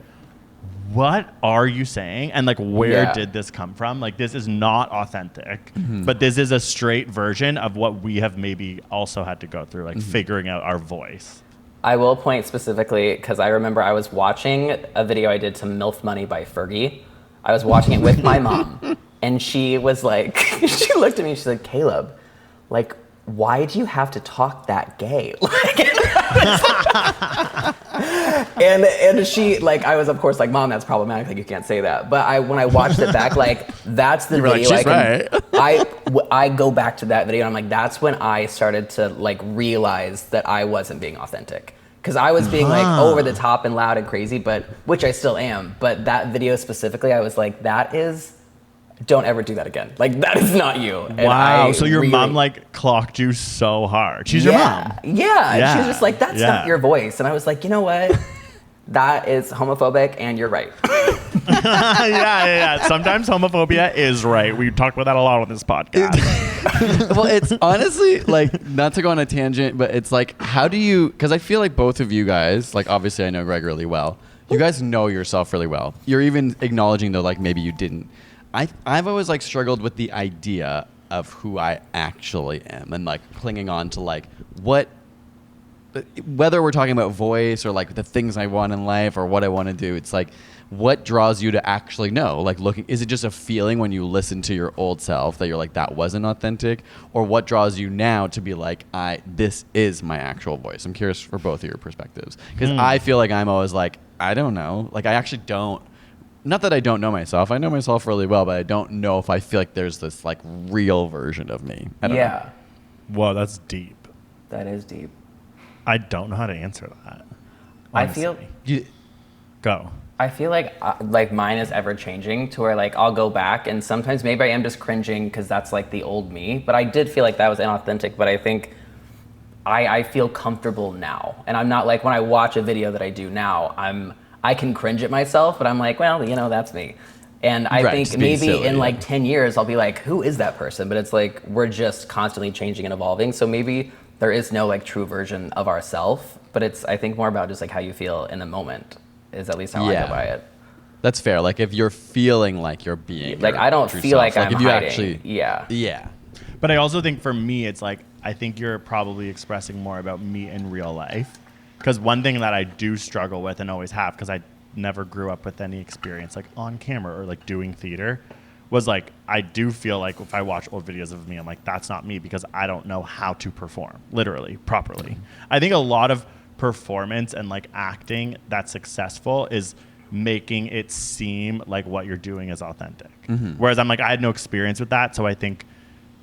what are you saying? And like, where did this come from? Like, this is not authentic, but this is a straight version of what we have maybe also had to go through, like figuring out our voice. I will point specifically because I remember I was watching a video I did to MILF Money by Fergie. I was watching it with my mom, and she was like, she looked at me and she's like, Caleb, like, why do you have to talk that gay? and she, like, I was of course like, Mom, that's problematic. Like, you can't say that. But when I watched it back, like, that's the video. like, she's right. I go back to that video and I'm like, that's when I started to like realize that I wasn't being authentic. Because I was being like over the top and loud and crazy, which I still am. But that video specifically, I was like, don't ever do that again. Like, that is not you. And Wow. I So your really- mom like clocked you so hard. She's your mom. Yeah. Yeah. She was just like, that's not your voice. And I was like, you know what? That is homophobic and you're right. yeah. Sometimes homophobia is right. We talk about that a lot on this podcast. Well, it's honestly like, not to go on a tangent, but it's like, how do you, because I feel like both of you guys, like obviously I know Greg really well. You guys know yourself really well. You're even acknowledging though, like maybe you didn't. I've always like struggled with the idea of who I actually am and like clinging on to like whether we're talking about voice or like the things I want in life or what I want to do. It's like, what draws you to actually know? Like is it just a feeling when you listen to your old self that you're like, that wasn't authentic? Or what draws you now to be like, this is my actual voice? I'm curious for both of your perspectives. Because I feel like I'm always like, I don't know. Like I actually don't, not that I don't know myself. I know myself really well, but I don't know if I feel like there's this like real version of me. I don't know. Whoa, that's deep. That is deep. I don't know how to answer that. I feel Go. I feel like mine is ever changing to where like I'll go back and sometimes maybe I am just cringing because that's like the old me. But I did feel like that was inauthentic. But I think I feel comfortable now, and I'm not like when I watch a video that I do now, I can cringe at myself, but I'm like, well, you know, that's me. And I think maybe silly, in like 10 years I'll be like, who is that person? But it's like we're just constantly changing and evolving. So maybe there is no like true version of ourself, but it's I think more about just like how you feel in the moment is at least how I go by it. That's fair. Like if you're feeling like you're being like I don't feel like I'm if you hiding. actually yeah. But I also think for me, it's like, I think you're probably expressing more about me in real life. Because one thing that I do struggle with and always have, because I never grew up with any experience like on camera or like doing theater, was like, I do feel like if I watch old videos of me, I'm like, that's not me because I don't know how to perform, literally, properly. I think a lot of performance and like acting that's successful is making it seem like what you're doing is authentic. Whereas I'm like, I had no experience with that. So I think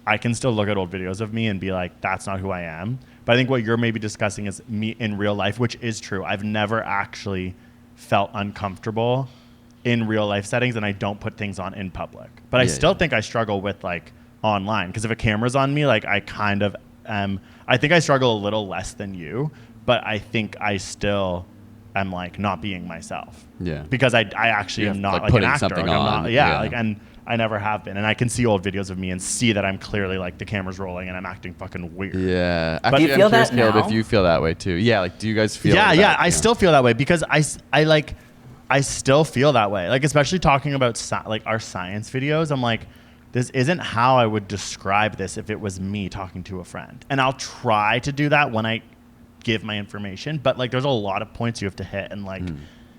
I can still look at old videos of me and be like, that's not who I am. But I think what you're maybe discussing is me in real life, which is true. I've never actually felt uncomfortable in real life settings, and I don't put things on in public. But I still think I struggle with like online, because if a camera's on me, like I kind of I think I struggle a little less than you, but I think I still am like not being myself. Yeah. Because I actually am not like an actor. Something like, on. Like, and I never have been. And I can see old videos of me and see that I'm clearly like the camera's rolling and I'm acting fucking weird. Yeah. But do you feel that now? If you feel that way too. Yeah. Like, do you guys feel that? I still feel that way because I still feel that way. Like, especially talking about like our science videos, I'm like, this isn't how I would describe this if it was me talking to a friend. And I'll try to do that when I give my information, but like there's a lot of points you have to hit and like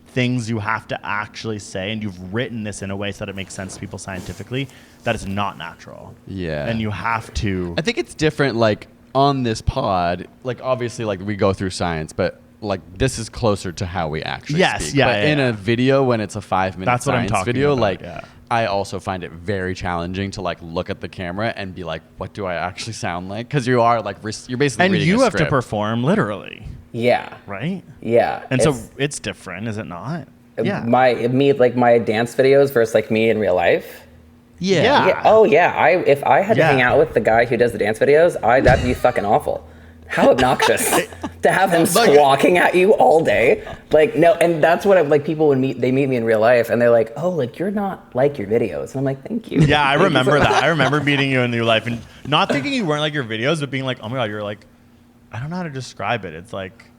things you have to actually say, and you've written this in a way so that it makes sense to people scientifically that it's not natural. Yeah. And you have to. I think it's different like on this pod, like obviously like we go through science, but like this is closer to how we actually speak. Yeah, but in a video when it's a 5-minute That's science what I'm talking video, about, like I also find it very challenging to like look at the camera and be like, what do I actually sound like? Because you are like you're basically and reading you a have script. to perform literally. Yeah. Right? Yeah. And so it's different, is it not? Yeah. My dance videos versus like me in real life. Yeah. Oh yeah. If I had to hang out with the guy who does the dance videos, that'd be fucking awful. How obnoxious to have him squawking at you all day. Like, no, and that's what like people would meet me in real life and they're like, oh, like you're not like your videos. And I'm like, thank you. Yeah, I remember that. I remember meeting you in your life and not thinking you weren't like your videos, but being like, oh my God, you're like, I don't know how to describe it. It's like,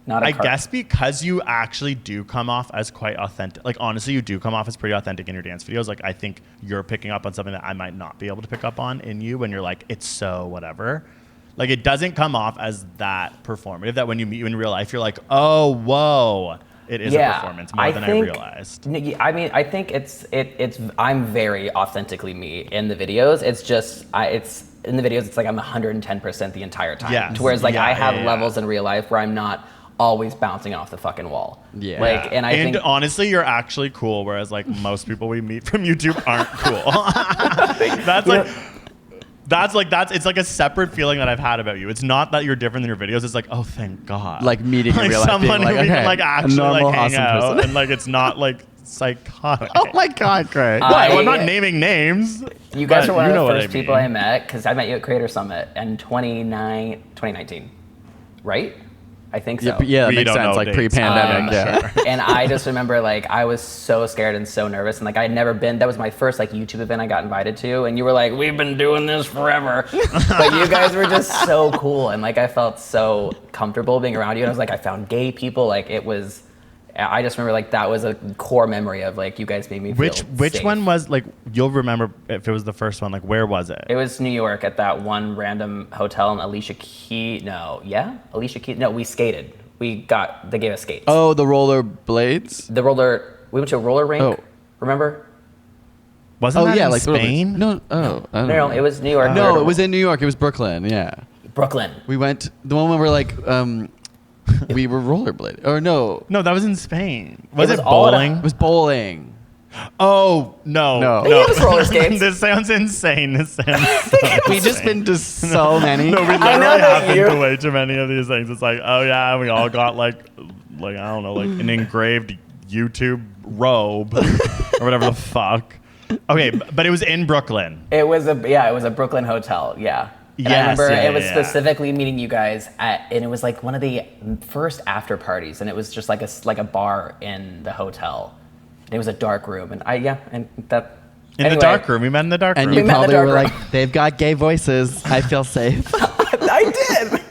I guess because you actually do come off as quite authentic. Like, honestly, you do come off as pretty authentic in your dance videos. Like, I think you're picking up on something that I might not be able to pick up on in you when you're like, it's so whatever. Like, it doesn't come off as that performative that when you meet you in real life, you're like, oh, whoa. It is a performance more than I realized. I mean, I think it's I'm very authentically me in the videos. It's just, it's in the videos, it's like I'm 110% the entire time. Yes. To whereas like I have levels in real life where I'm not always bouncing off the fucking wall. Yeah. Like, and I think honestly, you're actually cool. Whereas like most people we meet from YouTube aren't cool. It's like a separate feeling that I've had about you. It's not that you're different than your videos. It's like, oh, thank God. Like meeting in real life. Someone who we can like actually normal, like hang awesome out person. and like it's not like psychotic. Oh my God, Craig. I'm not naming names. You guys were one of the first people I met because I met you at Creator Summit in 2019, right? I think so. Yeah, that We makes don't sense. know Like dates. pre-pandemic. Yeah. And I just remember like I was so scared and so nervous, and like I'd never been. That was my first like YouTube event I got invited to, and you were like, "We've been doing this forever," but you guys were just so cool, and like I felt so comfortable being around you. And I was like, I found gay people. Like it was. I just remember like that was a core memory of like you guys made me feel Which safe. one was like you'll remember if it was the first one? Like where was it? It was New York at that one random hotel in Alicia Keys. Alicia Keys. No, we skated. They gave us skates. Oh, the roller blades. We went to a roller rink. Oh. Remember? Wasn't that in like the roller blades. Spain? No. Oh, I don't No, know. it was New York. No, it was in New York. It was Brooklyn. Yeah. Brooklyn. We went the one where we're like we were rollerblading. Or no, No, that was in Spain. Was was it all at a- bowling? it was bowling. Oh no, No. They gave us roller skates. This sounds insane. This sounds We just been to so many. no, we I know literally that have you- been to way too many of these things. It's like, oh yeah, we all got like I don't know, like an engraved YouTube robe or whatever the fuck. Okay, but it was in Brooklyn. It was a Brooklyn hotel. Yeah. And I Yes, remember yeah, it was yeah. specifically meeting you guys and it was like one of the first after parties, and it was just like a bar in the hotel. And it was a dark room, and The dark room. We met in the dark And room. you We met in the probably dark were room. like, they've got gay voices. I feel safe. I did.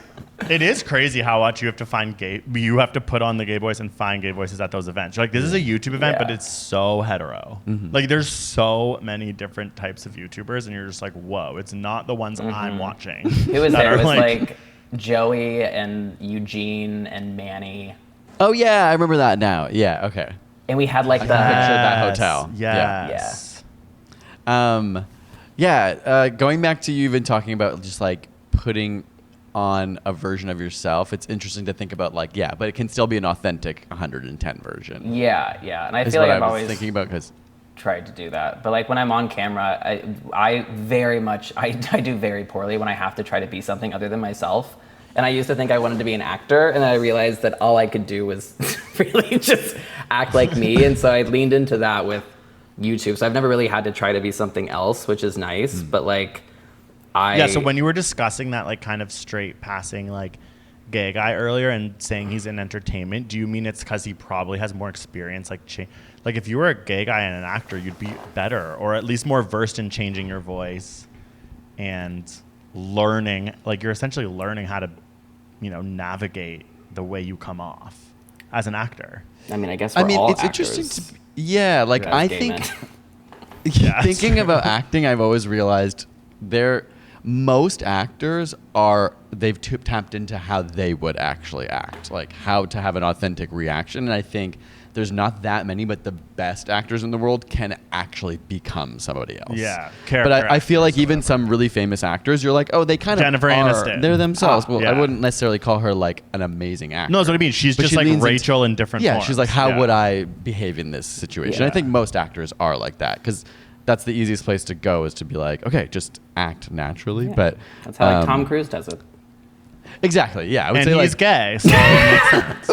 It is crazy how much you have to find gay. You have to put on the gay voice and find gay voices at those events. You're like, this is a YouTube event, Yeah. but it's so hetero. Like, there's so many different types of YouTubers, and you're just like, whoa, it's not the ones I'm watching. It was that there. It are was like Joey and Eugene and Manny. Oh yeah, I remember that now. Yeah, okay. And we had like can picture that hotel. Yes. Going back to you even talking about just like putting on a version of yourself, it's interesting to think about like, yeah, but it can still be an authentic 110 version. Yeah. And I Is feel what like I I've was always thinking about because tried to do that. But like when I'm on camera, I very much, I do very poorly when I have to try to be something other than myself. And I used to think I wanted to be an actor, and then I realized that all I could do was really just act like me. And so I leaned into that with YouTube. So I've never really had to try to be something else, which is nice. But like, So when you were discussing that like kind of straight passing like gay guy earlier and saying he's in entertainment, do you mean it's because he probably has more experience? Like if you were a gay guy and an actor, you'd be better or at least more versed in changing your voice and learning, like you're essentially learning how to, navigate the way you come off as an actor. I mean, I guess we're all actors. interesting like as I gay think men. Yeah, thinking about acting, I've always realized most actors they've tapped into how they would actually act, like how to have an authentic reaction. And I think there's not that many, but the best actors in the world can actually become somebody else. Yeah, But character I feel like actors or even whatever. some really famous actors, you're like, oh, they kind of Jennifer are. Aniston. They're themselves. Well, I yeah. wouldn't necessarily call her like an amazing actor. No, that's what I mean. She's But just she like leans into- Rachel in different Yeah, forms. she's like, how Yeah. would I behave in this situation? Yeah. I think most actors are like that because that's the easiest place to go is to be like, okay, just act naturally. Yeah. But That's how like, Tom Cruise does it. exactly, yeah. I would And say he's like gay, so it makes sense.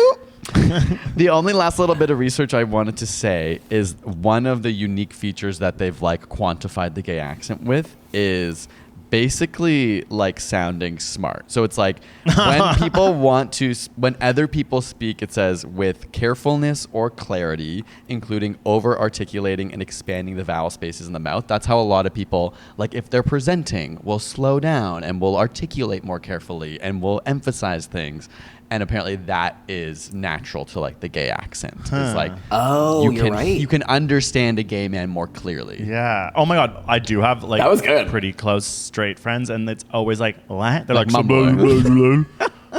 the only last little bit of research I wanted to say is one of the unique features that they've like quantified the gay accent with is basically like sounding smart. So it's like when people when other people speak, it says with carefulness or clarity, including over-articulating and expanding the vowel spaces in the mouth. That's how a lot of people, like if they're presenting, will slow down and will articulate more carefully and will emphasize things. And apparently that is natural to like the gay accent. It's like Oh, you're right. you can understand a gay man more clearly. Yeah. Oh my God. I do have like That was good. pretty close straight friends, and it's always like what? They're Like like, mumbling.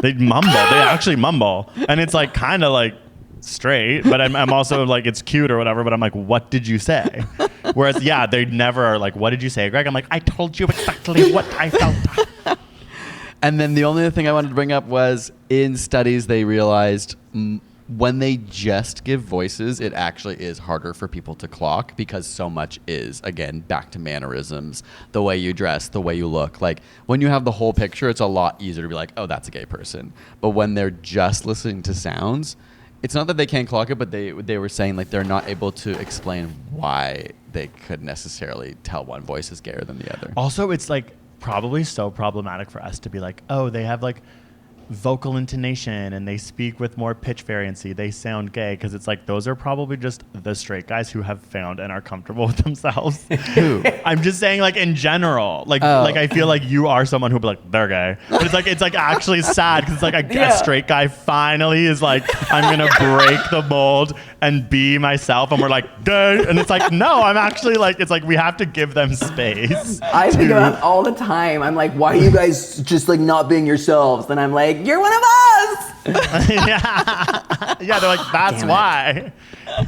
they mumble. They actually mumble, and it's like kind of like straight, but I'm also like it's cute or whatever. But I'm like, what did you say? Whereas yeah, they never are like, what did you say, Greg? I'm like, I told you exactly what I felt. And then the only other thing I wanted to bring up was in studies they realized when they just give voices, it actually is harder for people to clock because so much is, again, back to mannerisms, the way you dress, the way you look. Like when you have the whole picture, it's a lot easier to be like, oh, that's a gay person. But when they're just listening to sounds, it's not that they can't clock it, but they were saying like they're not able to explain why they could necessarily tell one voice is gayer than the other. Also, it's like probably so problematic for us to be like, oh, they have like vocal intonation and they speak with more pitch variancy, they sound gay, because it's like those are probably just the straight guys who have found and are comfortable with themselves. Who? I'm just saying, like, in general, like I feel like you are someone who'll be like, they're gay, but it's like actually sad, because it's like a straight guy finally is like, I'm gonna break the mold and be myself, and we're like, gay, and it's like, no, I'm actually like, it's like we have to give them space. I think about it all the time. I'm like, why are you guys just like not being yourselves? Then I'm like, you're one of us. yeah, they're like, that's why.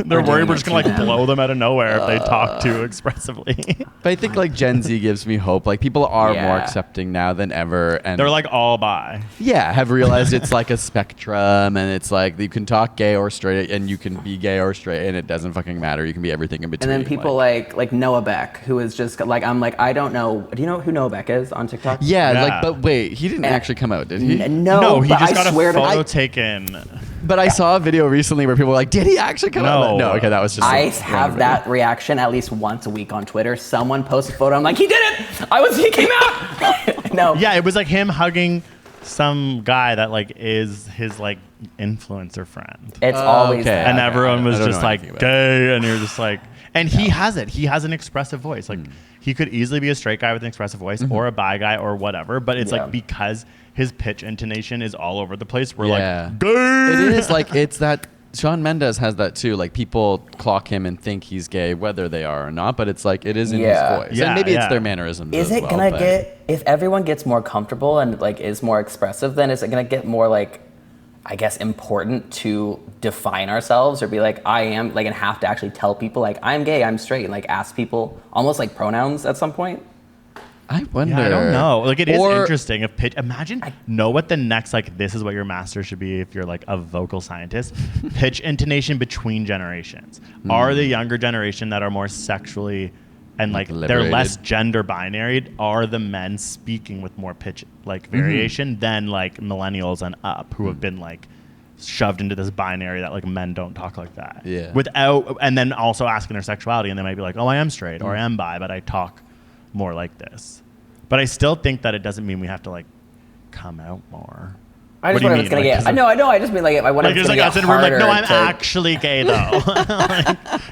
They're worried we're just gonna like blow them out of nowhere if they talk too expressively. But I think like Gen Z gives me hope. Like people are more accepting now than ever, and they're like all bi. Yeah, have realized it's like a spectrum, and it's like you can talk gay or straight, and you can be gay or straight, and it doesn't fucking matter. You can be everything in between. And then people like Noah Beck, who is just like, I'm like, I don't know. Do you know who Noah Beck is on TikTok? Yeah, like, but wait, he didn't actually come out, did he? No, he just got a swear photo taken. But I saw a video recently where people were like, did he actually come out? No, okay, that was just... I have that reaction at least once a week on Twitter. Someone posts a photo, I'm like, he did it! He came out! No. Yeah, it was like him hugging some guy that like is his like influencer friend. It's always that. And everyone was just like, gay, and you're just like... And he has it. He has an expressive voice. Like, he could easily be a straight guy with an expressive voice, or a bi guy, or whatever, but it's like because his pitch intonation is all over the place, we're like, gay! It is like, it's that... Shawn Mendes has that too. Like people clock him and think he's gay, whether they are or not. But it's like it is in his voice. Yeah, and maybe it's their mannerisms. Is it gonna get, if everyone gets more comfortable and like is more expressive, then is it gonna get more like, I guess, important to define ourselves or be like, I am, like, and have to actually tell people like I'm gay, I'm straight, and like ask people almost like pronouns at some point? I wonder. Yeah, I don't know. Like, it is interesting. If pitch, imagine, know what the next, like, this is what your master should be if you're, like, a vocal scientist. Pitch intonation between generations. Are the younger generation that are more sexually and, like, they're less gender binary, are the men speaking with more pitch, like, variation than, like, millennials and up who have been, like, shoved into this binary that, like, men don't talk like that. Yeah. Without, and then also asking their sexuality, and they might be like, oh, I am straight or I am bi, but I talk more like this. But I still think that it doesn't mean we have to like come out more. I just wonder if it's gonna get. I know. I just mean like I wonder if it's gonna get harder. No, I'm actually gay though,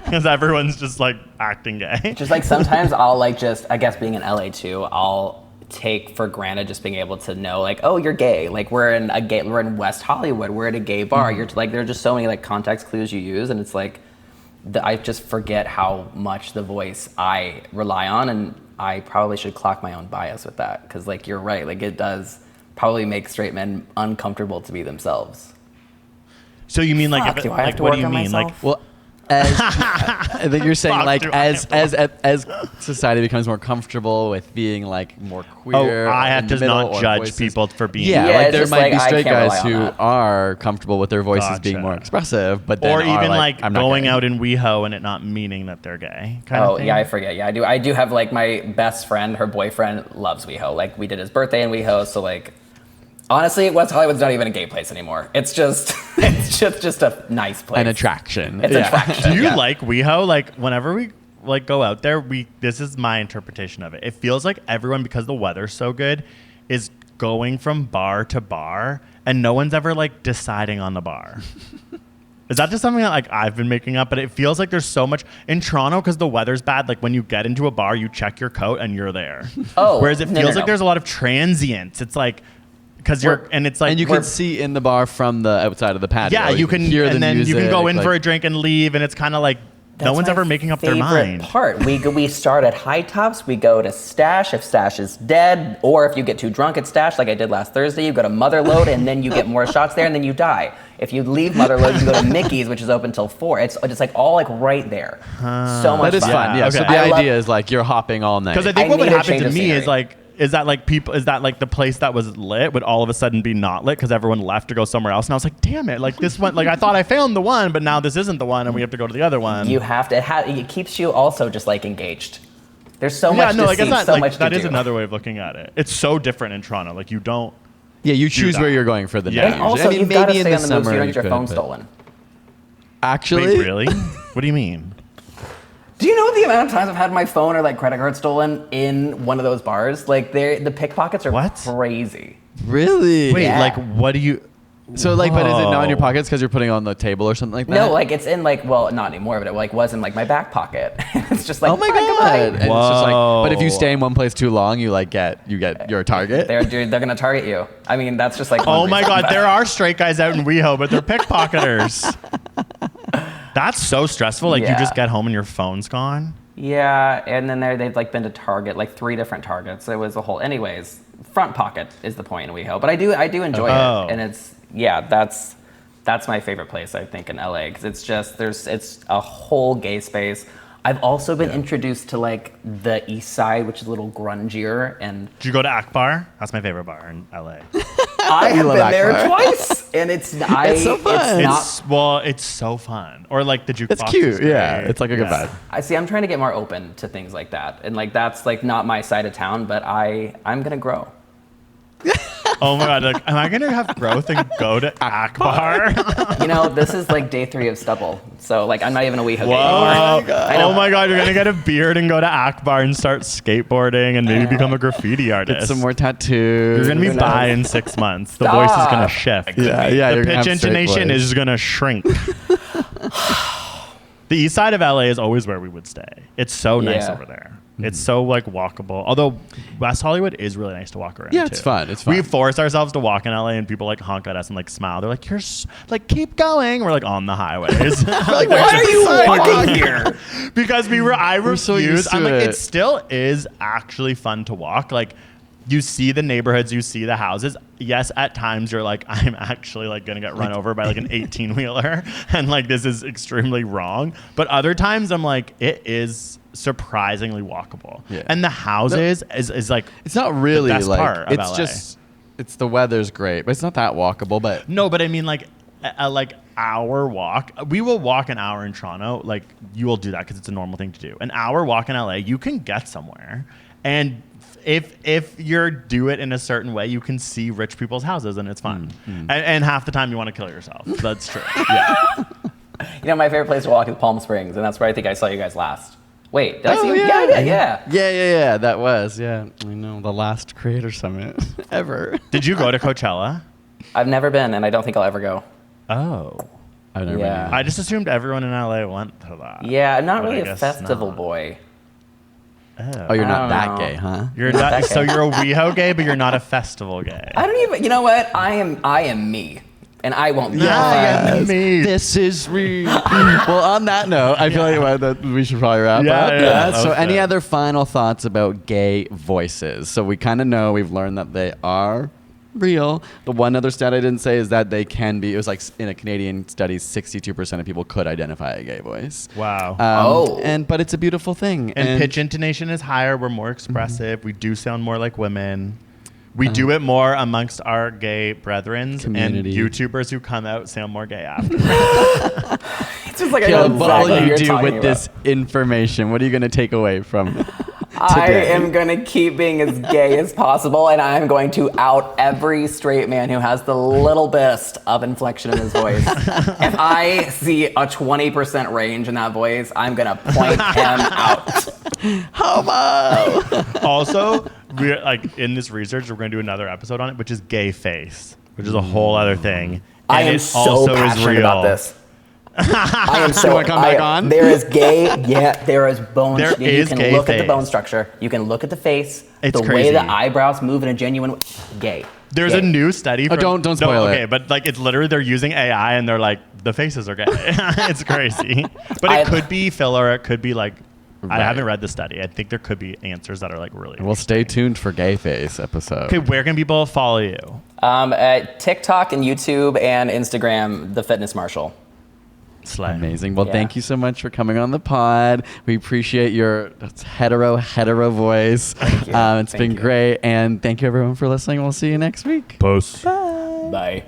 because everyone's just like acting gay. Just like sometimes I'll like just, I guess being in LA too, I'll take for granted just being able to know like, oh, you're gay. Like we're in West Hollywood. We're at a gay bar. You're like, there are just so many like context clues you use, and it's like I just forget how much the voice I rely on, and I probably should clock my own bias with that, because like you're right, like it does probably make straight men uncomfortable to be themselves. So you mean like, do I have to work on myself? Like, well, as I think you're saying like as society becomes more comfortable with being like more queer. I have to not judge people for being. Yeah, like there might be straight guys who are comfortable with their voices being more expressive, but then or even like I'm going out in WeHo and it not meaning that they're gay. Oh yeah, I forget. Yeah, I do have like my best friend, her boyfriend loves WeHo. Like we did his birthday in WeHo, so like honestly, West Hollywood's not even a gay place anymore. It's just a nice place. An attraction. It's attraction. Do you like WeHo? Like whenever we like go out there, this is my interpretation of it. It feels like everyone, because the weather's so good, is going from bar to bar, and no one's ever like deciding on the bar. Is that just something that like I've been making up? But it feels like there's so much in Toronto because the weather's bad. Like when you get into a bar, you check your coat and you're there. Oh, whereas it feels like there's a lot of transients. It's like. Because and you can see in the bar from the outside of the patio. Yeah, you can hear the music. You can go in for a drink and leave, and it's kind of like no one's ever making up their mind. Part we start at High Tops, we go to Stash if Stash is dead, or if you get too drunk at Stash, like I did last Thursday, you go to Motherlode, and then you get more shots there, and then you die. If you leave Motherlode, you go to Mickey's, which is open till 4. It's just like all like right there. So much. That is fun. Yeah. Okay. So the idea is like you're hopping all night. Because I think what would happen to me is like. Is that like the place that was lit would all of a sudden be not lit because everyone left to go somewhere else? And I was like, damn it, like this one, like I thought I found the one, but now this isn't the one and we have to go to the other one. You have to, it keeps you also just like engaged. There's so much to see, so much to do. That is another way of looking at it. It's so different in Toronto. Like you don't. Yeah, you choose where you're going for the night. And also, you've got to stay on the move so you don't get your phone stolen. Actually? Wait, really? What do you mean? Do you know the amount of times I've had my phone or like credit card stolen in one of those bars? Like the pickpockets are crazy. Really? Wait, Yeah. like what do you? So like, but is it not in your Whoa. pockets because you're putting it on the table or something like that? No, like it's in like, well, not anymore, but it like was in like my back pocket. It's just like, Oh my "Bye, god! goodbye." And it's just like, but if you Whoa. stay in one place too long, you get your target. They're gonna target you. I mean, that's just like. one Oh my reason, God, but- there are straight guys out in WeHo, but they're pickpocketers. That's so stressful. Like you Yeah. just get home and your phone's gone. Yeah, and then they've like been to Target, like 3 different Targets. It was a whole. Anyways, front pocket is the point in WeHo, but I do enjoy Oh. it, and that's my favorite place, I think, in LA, because it's a whole gay space. I've also been introduced to like the East Side, which is a little grungier, and Did you go to Akbar? That's my favorite bar in LA. I have love been there Akbar. twice, and it's so fun. It's so fun. Or like the jukebox. It's cute. is Yeah, great. it's like a good vibe. I see. I'm trying to get more open to things like that, and like that's like not my side of town, but I'm gonna grow. Oh my God, like, am I gonna have growth and go to Akbar? You know, this is like day 3 of stubble, so like I'm not even a WeHo gay anymore. Whoa. I know. Oh my God, you're gonna get a beard and go to Akbar and start skateboarding and maybe become a graffiti artist. Get some more tattoos. You're gonna be Who knows? bi in 6 months. The voice is gonna Stop. shift. Yeah, yeah. The you're gonna pitch have straight intonation voice. is gonna shrink. The east side of LA is always where we would stay. It's so nice Yeah. over there. It's so like walkable. Although West Hollywood is really nice to walk around. Yeah, too. it's fun. It's fun. We force ourselves to walk in LA, and people like honk at us and like smile. They're like, like keep going." We're like on the highways. Like, Why are you walking here? because I We're so refuse. used to I'm like, it. it still is actually fun to walk. Like, you see the neighborhoods, you see the houses. Yes, at times you're like, I'm actually like gonna get run over by like an 18-wheeler, and like this is extremely wrong. But other times I'm like, it is surprisingly walkable. Yeah. And the houses is like, It's not really best like part of it's LA. just it's the weather's great, but it's not that walkable. But no, but I mean like like hour walk. We will walk an hour in Toronto. Like you will do that because it's a normal thing to do. An hour walk in LA, you can get somewhere, and if you do it in a certain way, you can see rich people's houses, and it's fun. And half the time you want to kill yourself. That's true. Yeah. You know, my favorite place to walk is Palm Springs, and that's where I think I saw you guys last. Wait, did I see you? yeah. Yeah. That was I know the last creator summit ever. Did you go to Coachella? I've never been, and I don't think I'll ever go. Oh. I've never Yeah. been. I just assumed everyone in LA went to that. Yeah, I'm not But I really a guess festival not. boy. Oh, you're I not don't that know. gay, huh? You're Not not, that so gay. you're a WeHo gay, but you're not a festival gay. I don't even. You know what? I am me, and I won't be Yeah. defined. Me. This is real. Well, on that note, I feel like that we should probably wrap Yeah, up. yeah, So, okay. any other final thoughts about gay voices? So, we kind of know, we've learned that they are real. The one other stat I didn't say is that they can be. It was like in a Canadian study, 62% of people could identify a gay voice. Wow. But it's a beautiful thing. And pitch intonation is higher. We're more expressive. We do sound more like women. We do it more amongst our gay brethren, Community. and YouTubers who come out sound more gay after. It's just like I know Caleb, what exactly will what you you're do talking with about. this information? What are you going to take away from I today? am going to keep being as gay as possible, and I'm going to out every straight man who has the little bit of inflection in his voice. If I see a 20% range in that voice, I'm going to point him out. Homo! Also, we're like in this research, we're going to do another episode on it, which is gay face, which is a whole other thing. I And am it so also is passionate real. about this. I am so. You wanna come back on? There is gay. Yeah, there is bone. There you is can gay look at the face. bone structure. You can look at the face. It's the crazy. way the eyebrows move in a genuine way. Gay. There's Gay. a new study. From, don't spoil it. Okay, but like it's literally they're using AI and they're like the faces are gay. It's crazy. But I- it could be filler. It could be like I Right. haven't read the study. I think there could be answers that are like really. Well, stay tuned for Gay Face episode. Okay, where can people follow you? At TikTok and YouTube and Instagram, the Fitness Marshal. Slay. Amazing. Well, Yeah. thank you so much for coming on the pod. We appreciate your hetero voice. Thank you. It's Thank been you. great. And thank you everyone for listening. We'll see you next week. Post. Bye.